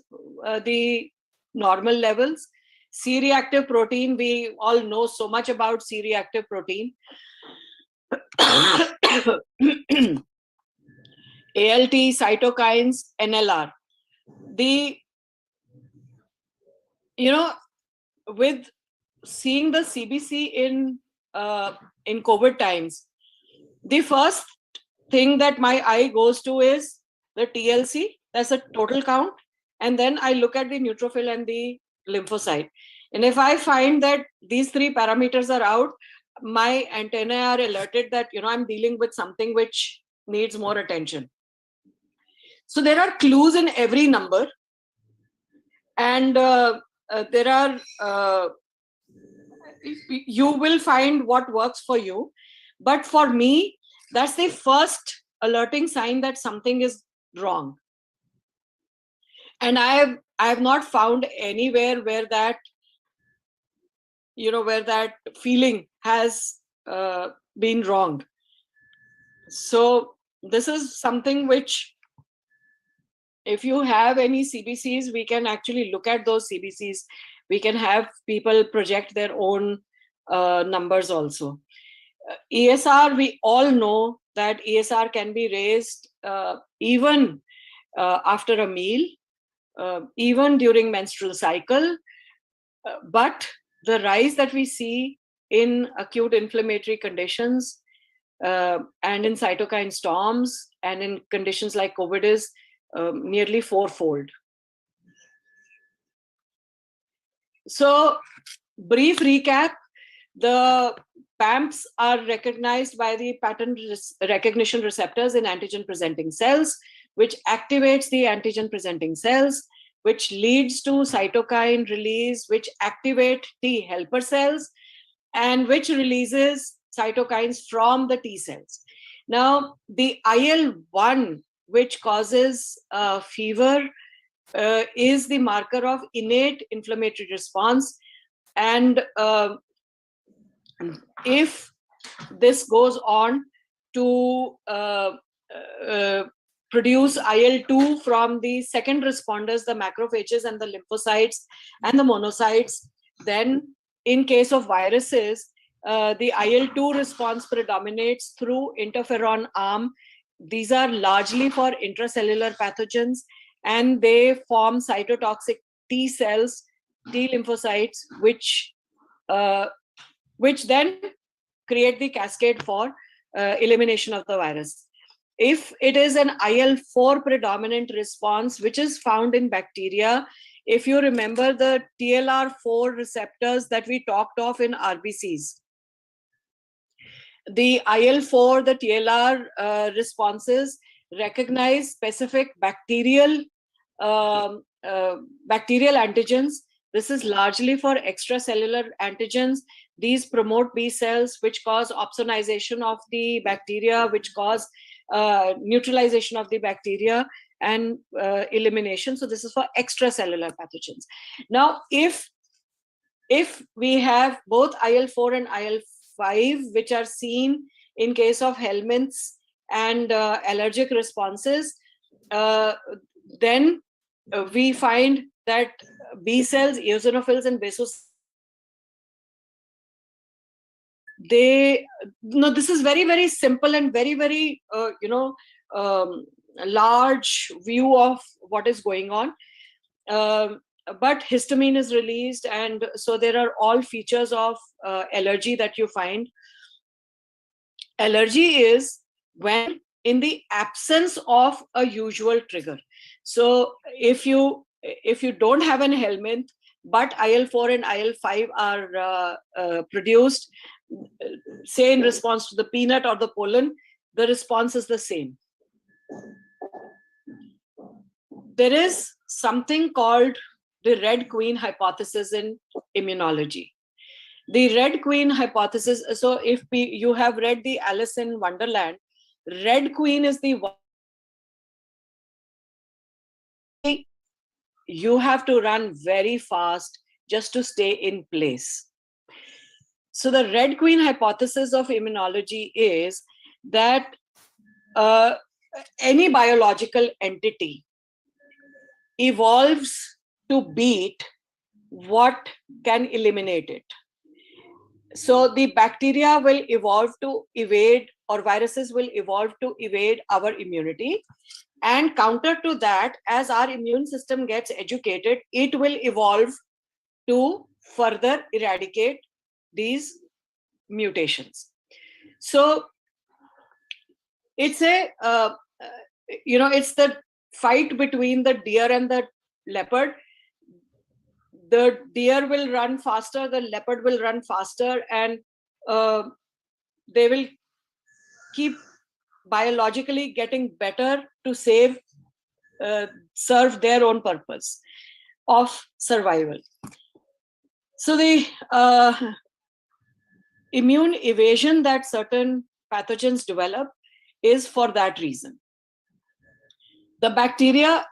the normal levels. C-reactive protein, we all know so much about C-reactive protein. ALT, cytokines, NLR. With seeing the CBC in COVID times, the first thing that my eye goes to is the TLC, that's a total count, and then I look at the neutrophil and the lymphocyte. And if I find that these 3 parameters are out, my antennae are alerted that I'm dealing with something which needs more attention. So there are clues in every number, and there are you will find what works for you. But for me, that's the first alerting sign that something is wrong. And I have not found anywhere where that where that feeling has been wrong. So this is something which, if you have any CBCs, we can actually look at those CBCs. We can have people project their own numbers also. ESR, we all know that ESR can be raised even after a meal, even during menstrual cycle. But the rise that we see in acute inflammatory conditions and in cytokine storms and in conditions like COVID is nearly 4-fold. So, brief recap, the PAMPs are recognized by the pattern recognition receptors in antigen-presenting cells, which activates the antigen-presenting cells, which leads to cytokine release, which activate T helper cells, and which releases cytokines from the T cells. Now, the IL-1, which causes fever, is the marker of innate inflammatory response. And if this goes on to produce IL-2 from the second responders, the macrophages and the lymphocytes and the monocytes, then in case of viruses, the IL-2 response predominates through interferon arm. These are largely for intracellular pathogens, and they form cytotoxic T cells, T lymphocytes, which then create the cascade for elimination of the virus. If it is an IL-4 predominant response, which is found in bacteria, if you remember the TLR4 receptors that we talked of in RBCs, the IL-4, the TLR responses recognize specific bacterial antigens. This is largely for extracellular antigens. These promote B cells, which cause opsonization of the bacteria, which cause neutralization of the bacteria and elimination. So this is for extracellular pathogens. Now, if we have both IL-4 and IL-5, which are seen in case of helminths and allergic responses, then we find that B cells, eosinophils, and basophils, this is very, very simple and very, very, large view of what is going on. But histamine is released, and so there are all features of allergy that you find. Allergy is when in the absence of a usual trigger. So if you don't have an helminth, but IL-4 and IL-5 are produced, say in response to the peanut or the pollen, the response is the same. There is something called the Red Queen hypothesis in immunology. The Red Queen hypothesis. So if you have read the Alice in Wonderland, Red Queen is the one you have to run very fast just to stay in place. So the Red Queen hypothesis of immunology is that any biological entity evolves to beat what can eliminate it. So the bacteria will evolve to evade, or viruses will evolve to evade our immunity. And counter to that, as our immune system gets educated, it will evolve to further eradicate these mutations. So it's it's the fight between the deer and the leopard. The deer will run faster, the leopard will run faster, and they will keep biologically getting better to serve their own purpose of survival. So the immune evasion that certain pathogens develop is for that reason. The bacteria,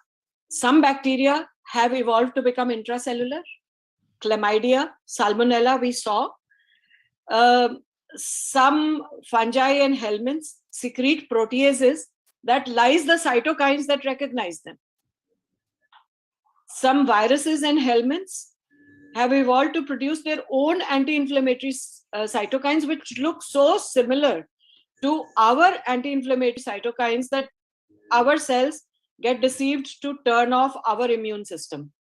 some bacteria have evolved to become intracellular. Chlamydia, Salmonella, we saw. Some fungi and helminths secrete proteases that lyse the cytokines that recognize them. Some viruses and helminths have evolved to produce their own anti-inflammatory cytokines, which look so similar to our anti-inflammatory cytokines that our cells get deceived to turn off our immune system.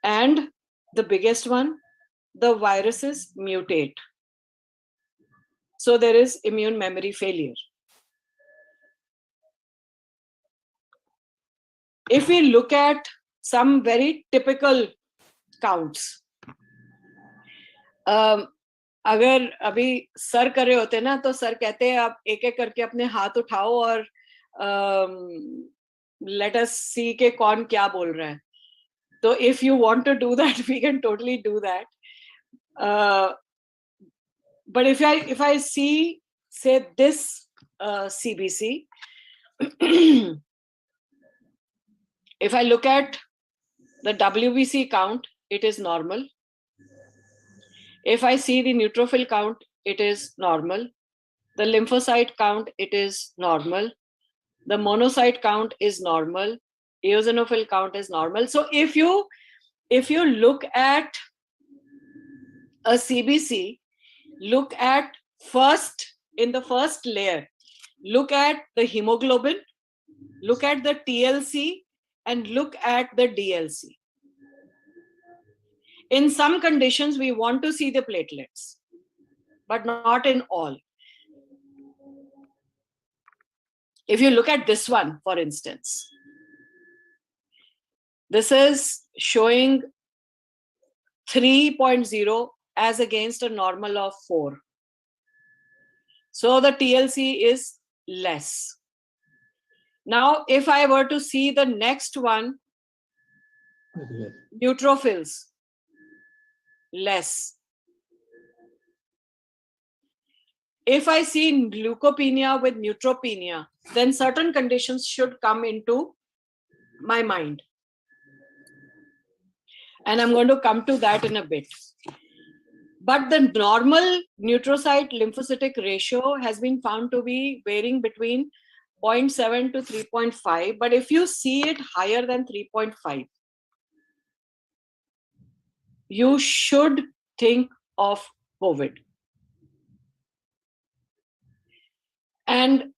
And the biggest one, the viruses mutate. So there is immune memory failure. If we look at some very typical counts, अगर अभी sir कर रहे होते ना तो sir कहते हैं आप एक एक करके अपने हाथ उठाओ और let us see के कौन क्या बोल रहा है. So if you want to do that, we can totally do that. But if I see, say, this CBC, if I look at the WBC count, it is normal. If I see the neutrophil count, it is normal. The lymphocyte count, it is normal. The monocyte count is normal. Eosinophil count is normal. So if you look at a CBC, look at in the first layer, look at the hemoglobin, look at the TLC, and look at the DLC. In some conditions, we want to see the platelets, but not in all. If you look at this one, for instance, this is showing 3.0 as against a normal of 4. So the TLC is less. Now, if I were to see the next one, neutrophils, less. If I see leukopenia with neutropenia, then certain conditions should come into my mind. And I'm going to come to that in a bit. But the normal neutrocyte lymphocytic ratio has been found to be varying between 0.7 to 3.5. But if you see it higher than 3.5, you should think of COVID. And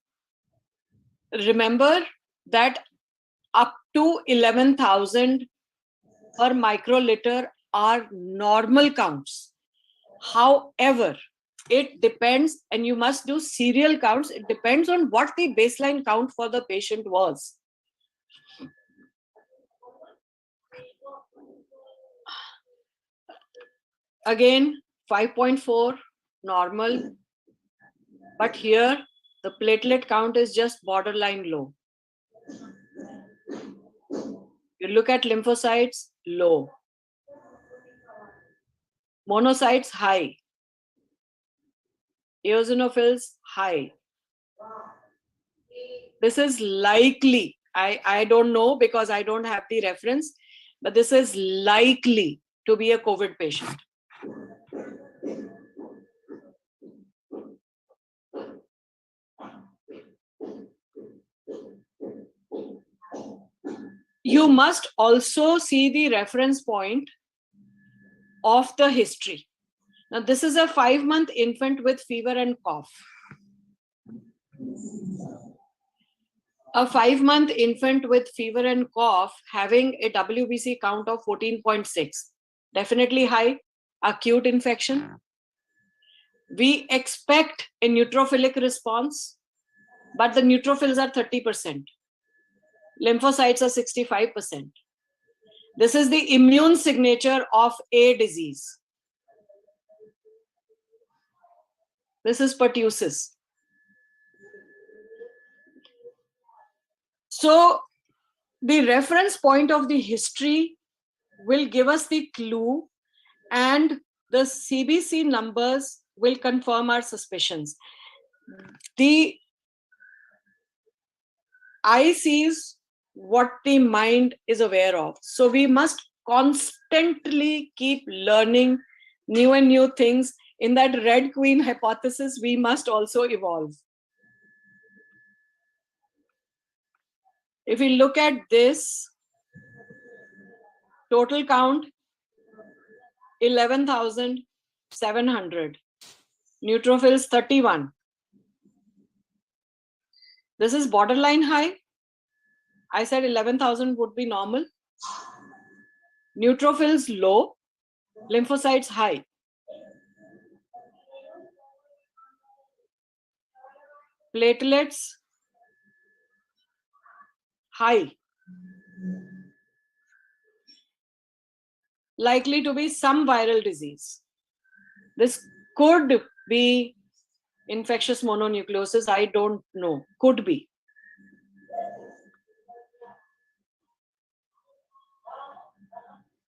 remember that up to 11,000 per microliter are normal counts. However, it depends, and you must do serial counts. It depends on what the baseline count for the patient was. Again, 5.4 normal, but here the platelet count is just borderline low. You look at lymphocytes, low. Monocytes high. Eosinophils high. This is likely, I don't know because I don't have the reference, but this is likely to be a COVID patient. You must also see the reference point of the history. Now, this is a 5-month infant with fever and cough. A 5-month infant with fever and cough having a WBC count of 14.6. Definitely high, acute infection. We expect a neutrophilic response, but the neutrophils are 30%. Lymphocytes are 65%. This is the immune signature of a disease. This is pertussis. So the reference point of the history will give us the clue, and the CBC numbers will confirm our suspicions. The eye sees what the mind is aware of. So we must constantly keep learning new and new things. In that Red Queen hypothesis, we must also evolve. If we look at this, total count 11,700. Neutrophils 31. This is borderline high. I said 11,000 would be normal. Neutrophils low, lymphocytes high. Platelets high. Likely to be some viral disease. This could be infectious mononucleosis. I don't know. Could be.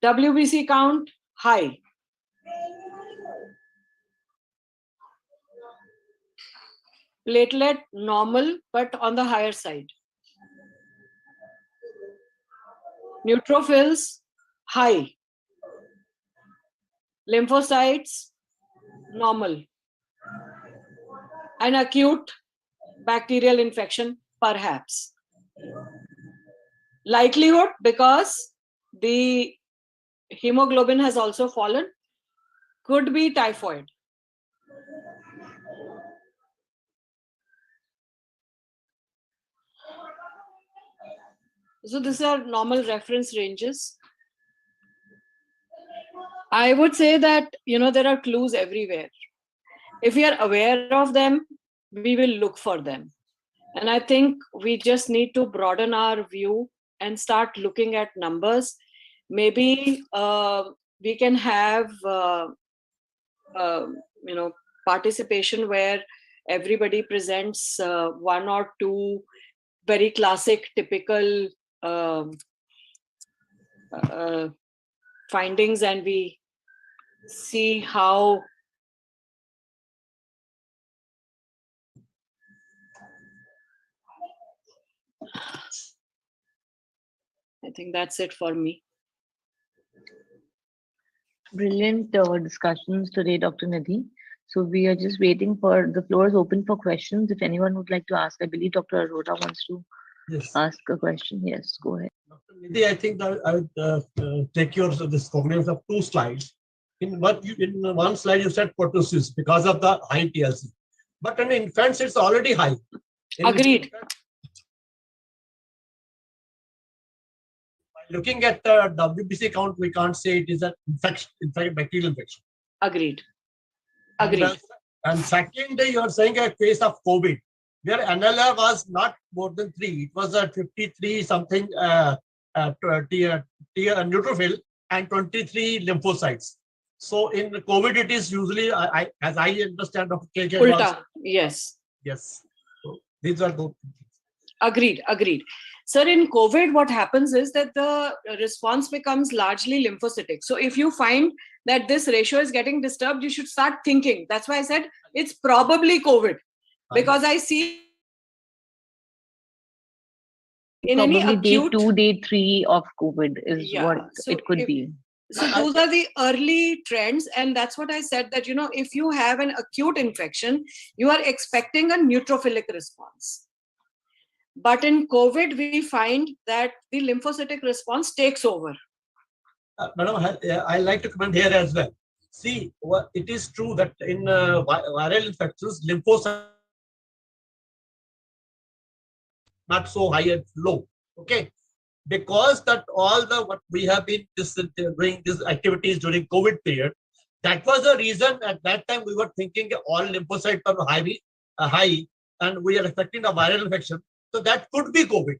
WBC count high. Platelet normal, but on the higher side. Neutrophils high. Lymphocytes normal. An acute bacterial infection perhaps. Likelihood, because the hemoglobin has also fallen, could be typhoid. So these are normal reference ranges. I would say that, there are clues everywhere. If we are aware of them, we will look for them. And I think we just need to broaden our view and start looking at numbers. Maybe we can have, participation where everybody presents 1 or 2 very classic, typical findings, and we see how I think that's it for me. Brilliant discussions today, Dr. Nidhi. So we are just waiting for, the floor is open for questions. If anyone would like to ask, I believe Dr. Arora wants to ask a question. Yes, go ahead. Dr. Nidhi, I think that I would take this cognitive of 2 slides. In one slide you said pertussis because of the high TLC, but in infants it's already high. Agreed. By looking at the WBC count, we can't say it is an infection, in fact, bacterial infection. Agreed. Agreed. And second, you are saying a case of COVID, where NLR was not more than 3. It was at 53 something neutrophil and 23 lymphocytes. So in COVID, it is usually, as I understand, of KK. Ulta, yes. Yes. So these are those. Agreed. Agreed. Sir, in COVID, what happens is that the response becomes largely lymphocytic. So if you find that this ratio is getting disturbed, you should start thinking. That's why I said it's probably COVID, because I see in Probably any acute day 2, day 3 of COVID is what so it could be. So those are the early trends, and that's what I said, that if you have an acute infection, you are expecting a neutrophilic response. But in COVID, we find that the lymphocytic response takes over. Madam, I like to comment here as well. See, it is true that in viral infections, lymphocytes not so high and low. Okay, because that all the what we have been doing these activities during COVID period, that was the reason at that time we were thinking all lymphocytes are high, and we are expecting a viral infection. So that could be COVID.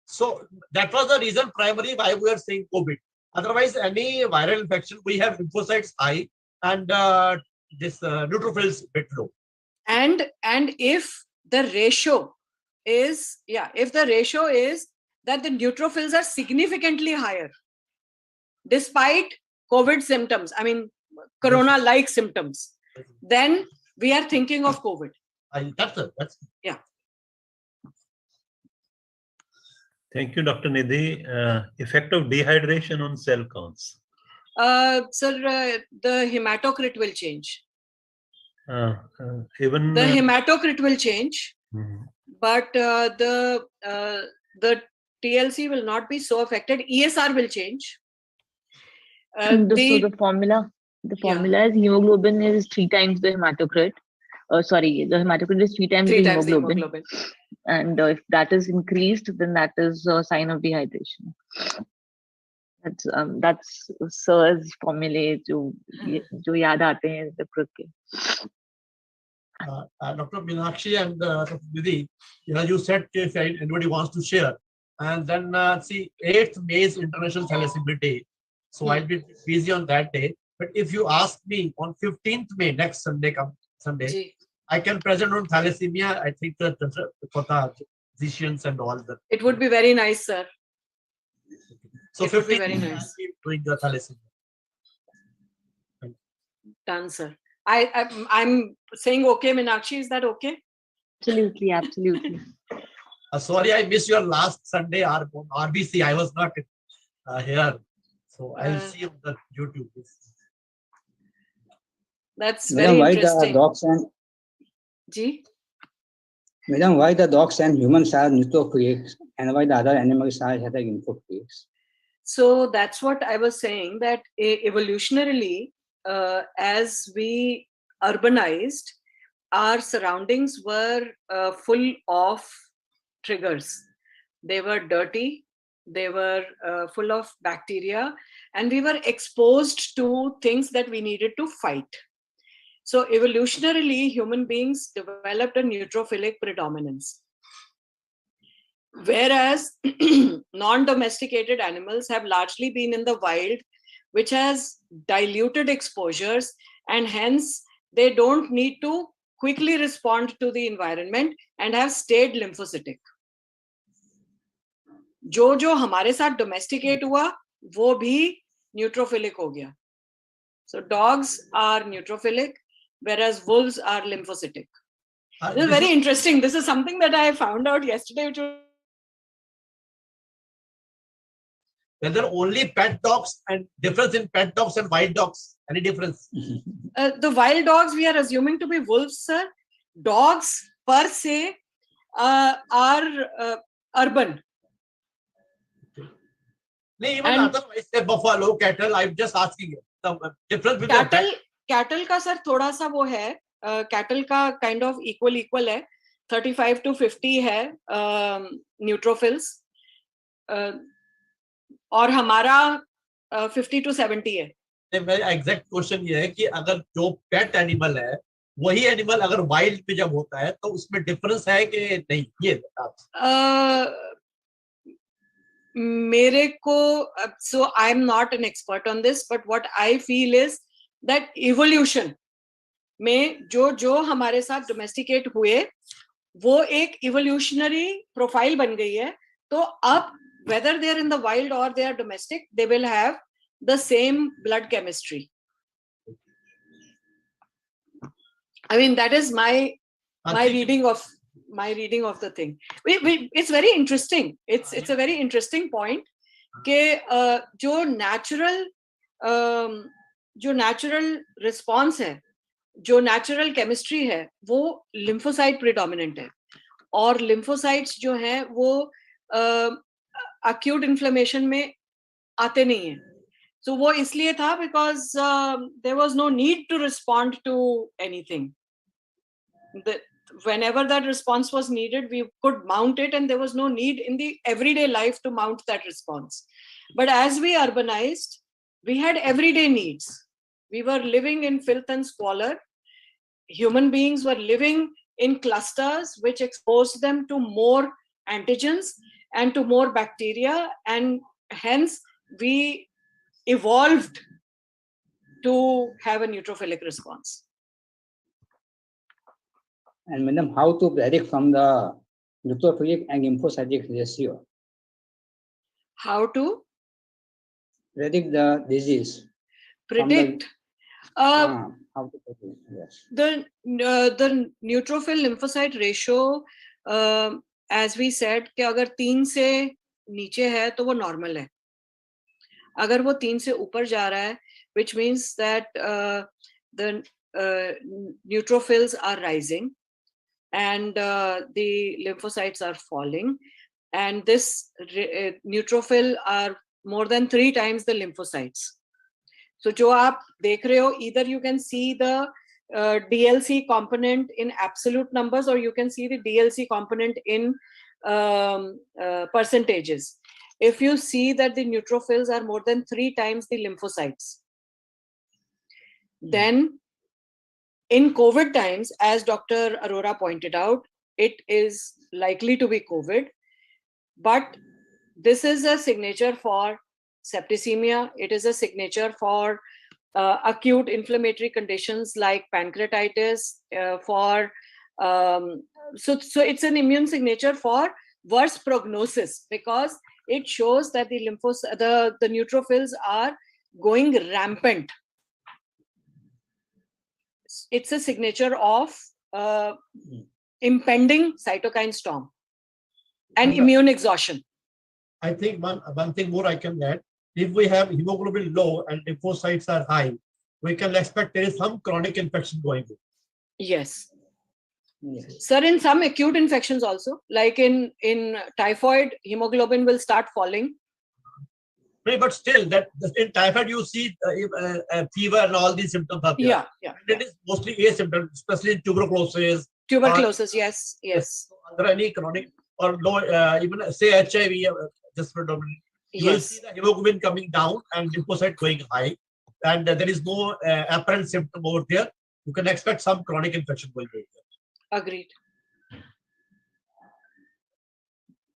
So that was the reason primarily why we are saying COVID. Otherwise, any viral infection, we have lymphocytes high and this neutrophils bit low. And if the ratio is, if the ratio is that the neutrophils are significantly higher, despite COVID symptoms, I mean, corona-like symptoms, then we are thinking of COVID. That's yeah. Thank you, Dr. Nidhi. Effect of dehydration on cell counts. Sir, the hematocrit will change. Even the hematocrit will change, but the TLC will not be so affected. ESR will change. So the formula is hemoglobin is 3 times the hematocrit. The hematocrit is 3 times the hemoglobin. And if that is increased, then that is a sign of dehydration. That's sir's formulae जो याद आते हैं the के. Dr. Meenakshi and Dr. Nidhi, you said if anybody wants to share, and then see 8th May is International Thalassemia Day, so I'll be busy on that day. But if you ask me on 15th May, next Sunday, I can present on thalassemia. I think that for the physicians and all that. It would be very nice, sir. So it would be very nice. Doing the thalassemia. Done, sir. I'm saying okay, Meenakshi, is that okay? Absolutely, absolutely. Sorry, I missed your last Sunday RBC. I was not here, so I'll see on the YouTube. That's very interesting. Madam, why the dogs and humans are neutrophilic and why the other animals are heterophilic? So that's what I was saying, that evolutionarily, as we urbanized, our surroundings were full of triggers. They were dirty, they were full of bacteria, and we were exposed to things that we needed to fight. So evolutionarily, human beings developed a neutrophilic predominance. Whereas non-domesticated animals have largely been in the wild, which has diluted exposures, and hence they don't need to quickly respond to the environment and have stayed lymphocytic. जो हमारे साथ domesticate हुआ, वो भी neutrophilic हो गया. So dogs are neutrophilic, whereas wolves are lymphocytic. This is very interesting. This is something that I found out yesterday. Whether only pet dogs, and difference in pet dogs and wild dogs, any difference? The wild dogs we are assuming to be wolves, sir. Dogs per se are urban. No, even otherwise, say buffalo, cattle. I'm just asking you the difference between cattle का sir थोड़ा सा वो है, cattle का kind of equal है, 35 to 50 है neutrophils, और हमारा 50 to 70 है. मेरा एग्जैक्ट क्वेश्चन ये है कि अगर जो पेट एनिमल है वही एनिमल अगर वाइल्ड पे जब होता है तो उसमें डिफरेंस है कि नहीं, ये मेरे को, so I am not an expert on this, but what I feel is that evolution में जो हमारे साथ domesticate हुए, वो एक evolutionary profile बन गई है तो अब whether they are in the wild or they are domestic, they will have the same blood chemistry. I mean, that is my reading of the thing. It's very interesting. It's a very interesting point कि जो natural response है, जो natural chemistry है, वो lymphocyte predominant है, और lymphocytes जो हैं वो acute inflammation में आते नहीं हैं. So वो इसलिए था because there was no need to respond to anything. Whenever that response was needed, we could mount it, and there was no need in the everyday life to mount that response. But as we urbanized, we had everyday needs. We were living in filth and squalor. Human beings were living in clusters which exposed them to more antigens and to more bacteria, and hence we evolved to have a neutrophilic response. And madam, how to predict from the neutrophilic and lymphocytic ratio? How to predict the disease? Predict. How to predict? Yes. The neutrophil lymphocyte ratio, as we said, कि अगर 3 से नीचे है तो वो normal है. अगर वो 3 से ऊपर जा रहा है, which means that the neutrophils are rising and the lymphocytes are falling, and this neutrophil are more than 3 times the lymphocytes. So जो आप देख रहे हो, either you can see the DLC component in absolute numbers, or you can see the DLC component in percentages. If you see that the neutrophils are more than 3 times the lymphocytes, then in COVID times, as Dr. Arora pointed out, it is likely to be COVID, but this is a signature for septicemia. It is a signature for acute inflammatory conditions like pancreatitis, so it's an immune signature for worse prognosis, because it shows that the neutrophils are going rampant. It's a signature of impending cytokine storm and immune exhaustion. I think one thing more I can add: if we have hemoglobin low and lymphocytes are high, we can expect there is some chronic infection going on. Yes. Yes. Sir, in some acute infections also, like in typhoid, hemoglobin will start falling. But still, that in typhoid you see fever and all these symptoms are there. Yeah. And it is mostly asymptomatic, especially in tuberculosis. Tuberculosis, yes. Are there any chronic or low, even say HIV, just predominantly, you will see the hemoglobin coming down and lymphocyte going high, and there is no apparent symptom over there. You can expect some chronic infection going on there. Agreed.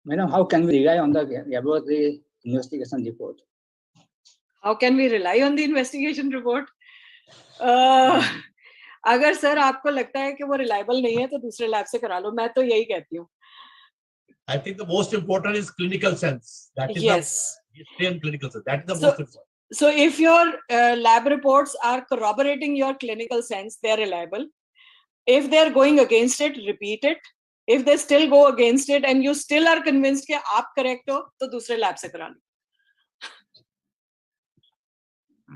Madam, how can we rely on the laboratory investigation report? How can we rely on the investigation report? अगर sir आपको लगता है कि वो reliable नहीं है तो दूसरे लैब से करा लो, मैं तो यही कहती हूँ. I think the most important is clinical sense. That is the clinical sense. That is the most important. So if your lab reports are corroborating your clinical sense, they are reliable. If they are going against it, repeat it. If they still go against it and you still are convinced कि आप correct हो, तो दूसरे lab से करा लो.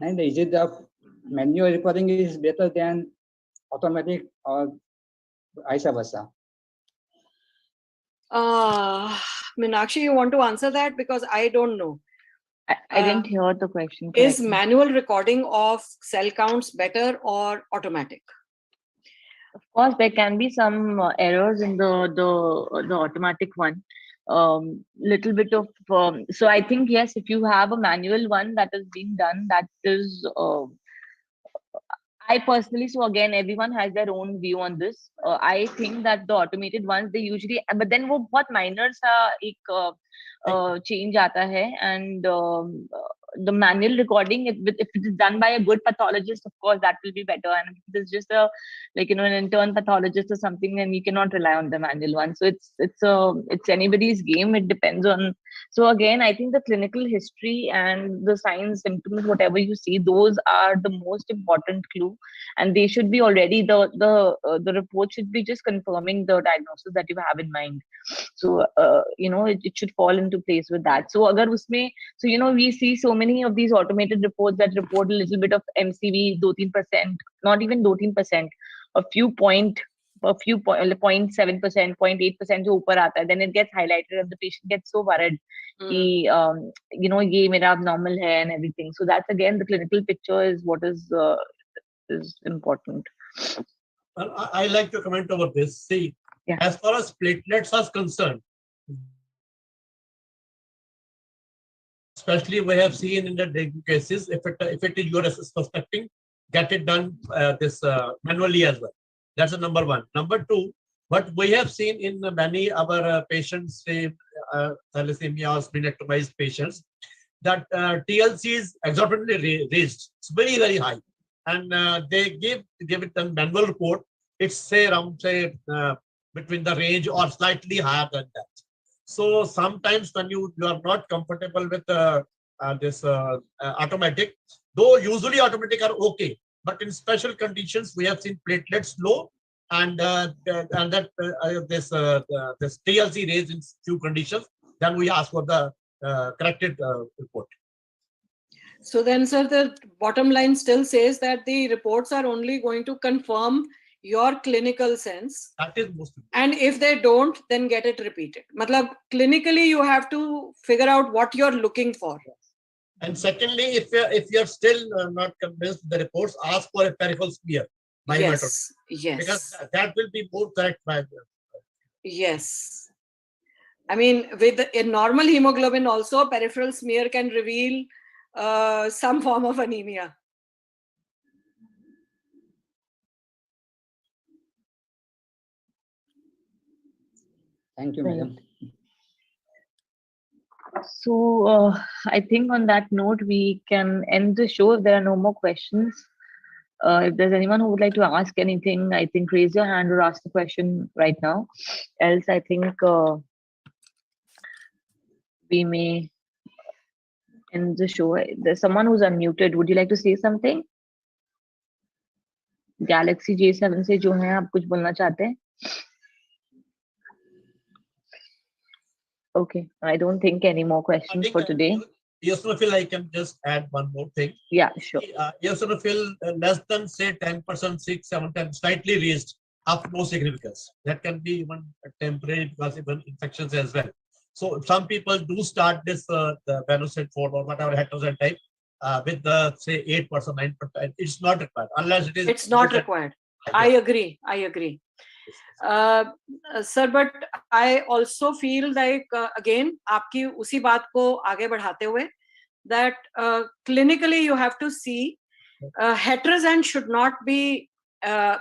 And is it the manual reporting is better than automatic or vice versa? Meenakshi, you want to answer that? Because I don't know. I didn't hear the question correctly. Is manual recording of cell counts better or automatic? Of course, there can be some errors in the automatic one. Little bit of so I think yes, if you have a manual one that is being done, that is I personally, so again, everyone has their own view on this. I think that the automated ones, they usually, but then वो बहुत minor सा एक change आता है, and the manual recording, if it is done by a good pathologist, of course that will be better. And if it is just a an intern pathologist or something, then you cannot rely on the manual one. So it's anybody's game. It depends on. So again, I think the clinical history and the signs, symptoms, whatever you see, those are the most important clue, and they should be already the report should be just confirming the diagnosis that you have in mind. So it should fall into place with that. So agar usme, so we see so many of these automated reports that report a little bit of MCV, 2-3%, not even 2-3%, a few 0.7%, 0.8% jo upar aata hai, then it gets highlighted and the patient gets so worried ki ye mera abnormal hai and everything. So that's again the clinical picture is what is important. Well, I like to comment over this. See, as far as platelets are concerned, especially we have seen in the dengue cases, if it is your suspecting, get it done manually as well. That's the number one. Number two, what we have seen in many our patients, say thalassemia or splenectomized patients, that TLC is exorbitantly raised. It's very, very high. And they give it a manual report. It's say around between the range or slightly higher than that. So sometimes when you are not comfortable with this automatic, though usually automatic are okay, but in special conditions we have seen platelets low and this TLC raised in few conditions. Then we ask for the corrected report. So then, sir, the bottom line still says that the reports are only going to confirm your clinical sense. That is most important. And if they don't, then get it repeated. Matlab, clinically, you have to figure out what you're looking for. And secondly, if you're still not convinced with the reports, ask for a peripheral smear. Yes. Because that will be more correct. Yes. I mean, with a normal hemoglobin also, peripheral smear can reveal some form of anemia. Thank you, madam. So I think on that note, we can end the show if there are no more questions. If there's anyone who would like to ask anything, I think raise your hand or ask the question right now. Else, I think we may end the show. There's someone who's unmuted. Would you like to say something? Galaxy J7 से जो हैं आप कुछ बोलना चाहते हैं? Okay, I don't think any more questions for today. Eosinophil, I can just add one more thing. Yeah, sure. Eosinophil less than say 10%, 6, 7 times, slightly raised, of no significance. That can be even temporary because even infections as well. So some people do start this the Venoset form or whatever heterozyte type with the say 8%, 9%. It's not required unless it is. It's not required. I agree. Sir, but I also feel like again, आपकी उसी बात को आगे बढ़ाते हुए that clinically you have to see heterozyte should not be added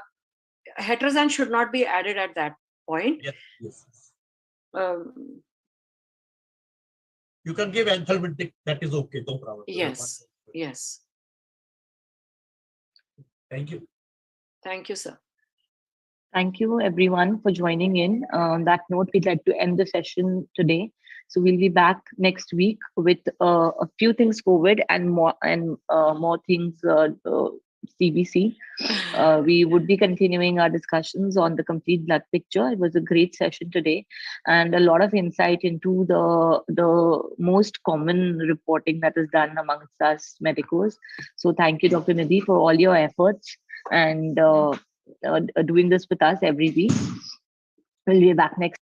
at that point. Yes. You can give anthelmintic, that is okay, no problem. Yes. Thank you. Thank you, sir. Thank you everyone for joining in. On that note, we'd like to end the session today. So we'll be back next week with a few things COVID and more things CBC. We would be continuing our discussions on the complete blood picture. It was a great session today and a lot of insight into the most common reporting that is done amongst us medicos. So thank you, Dr. Nidhi, for all your efforts and doing this with us every week. We'll be back next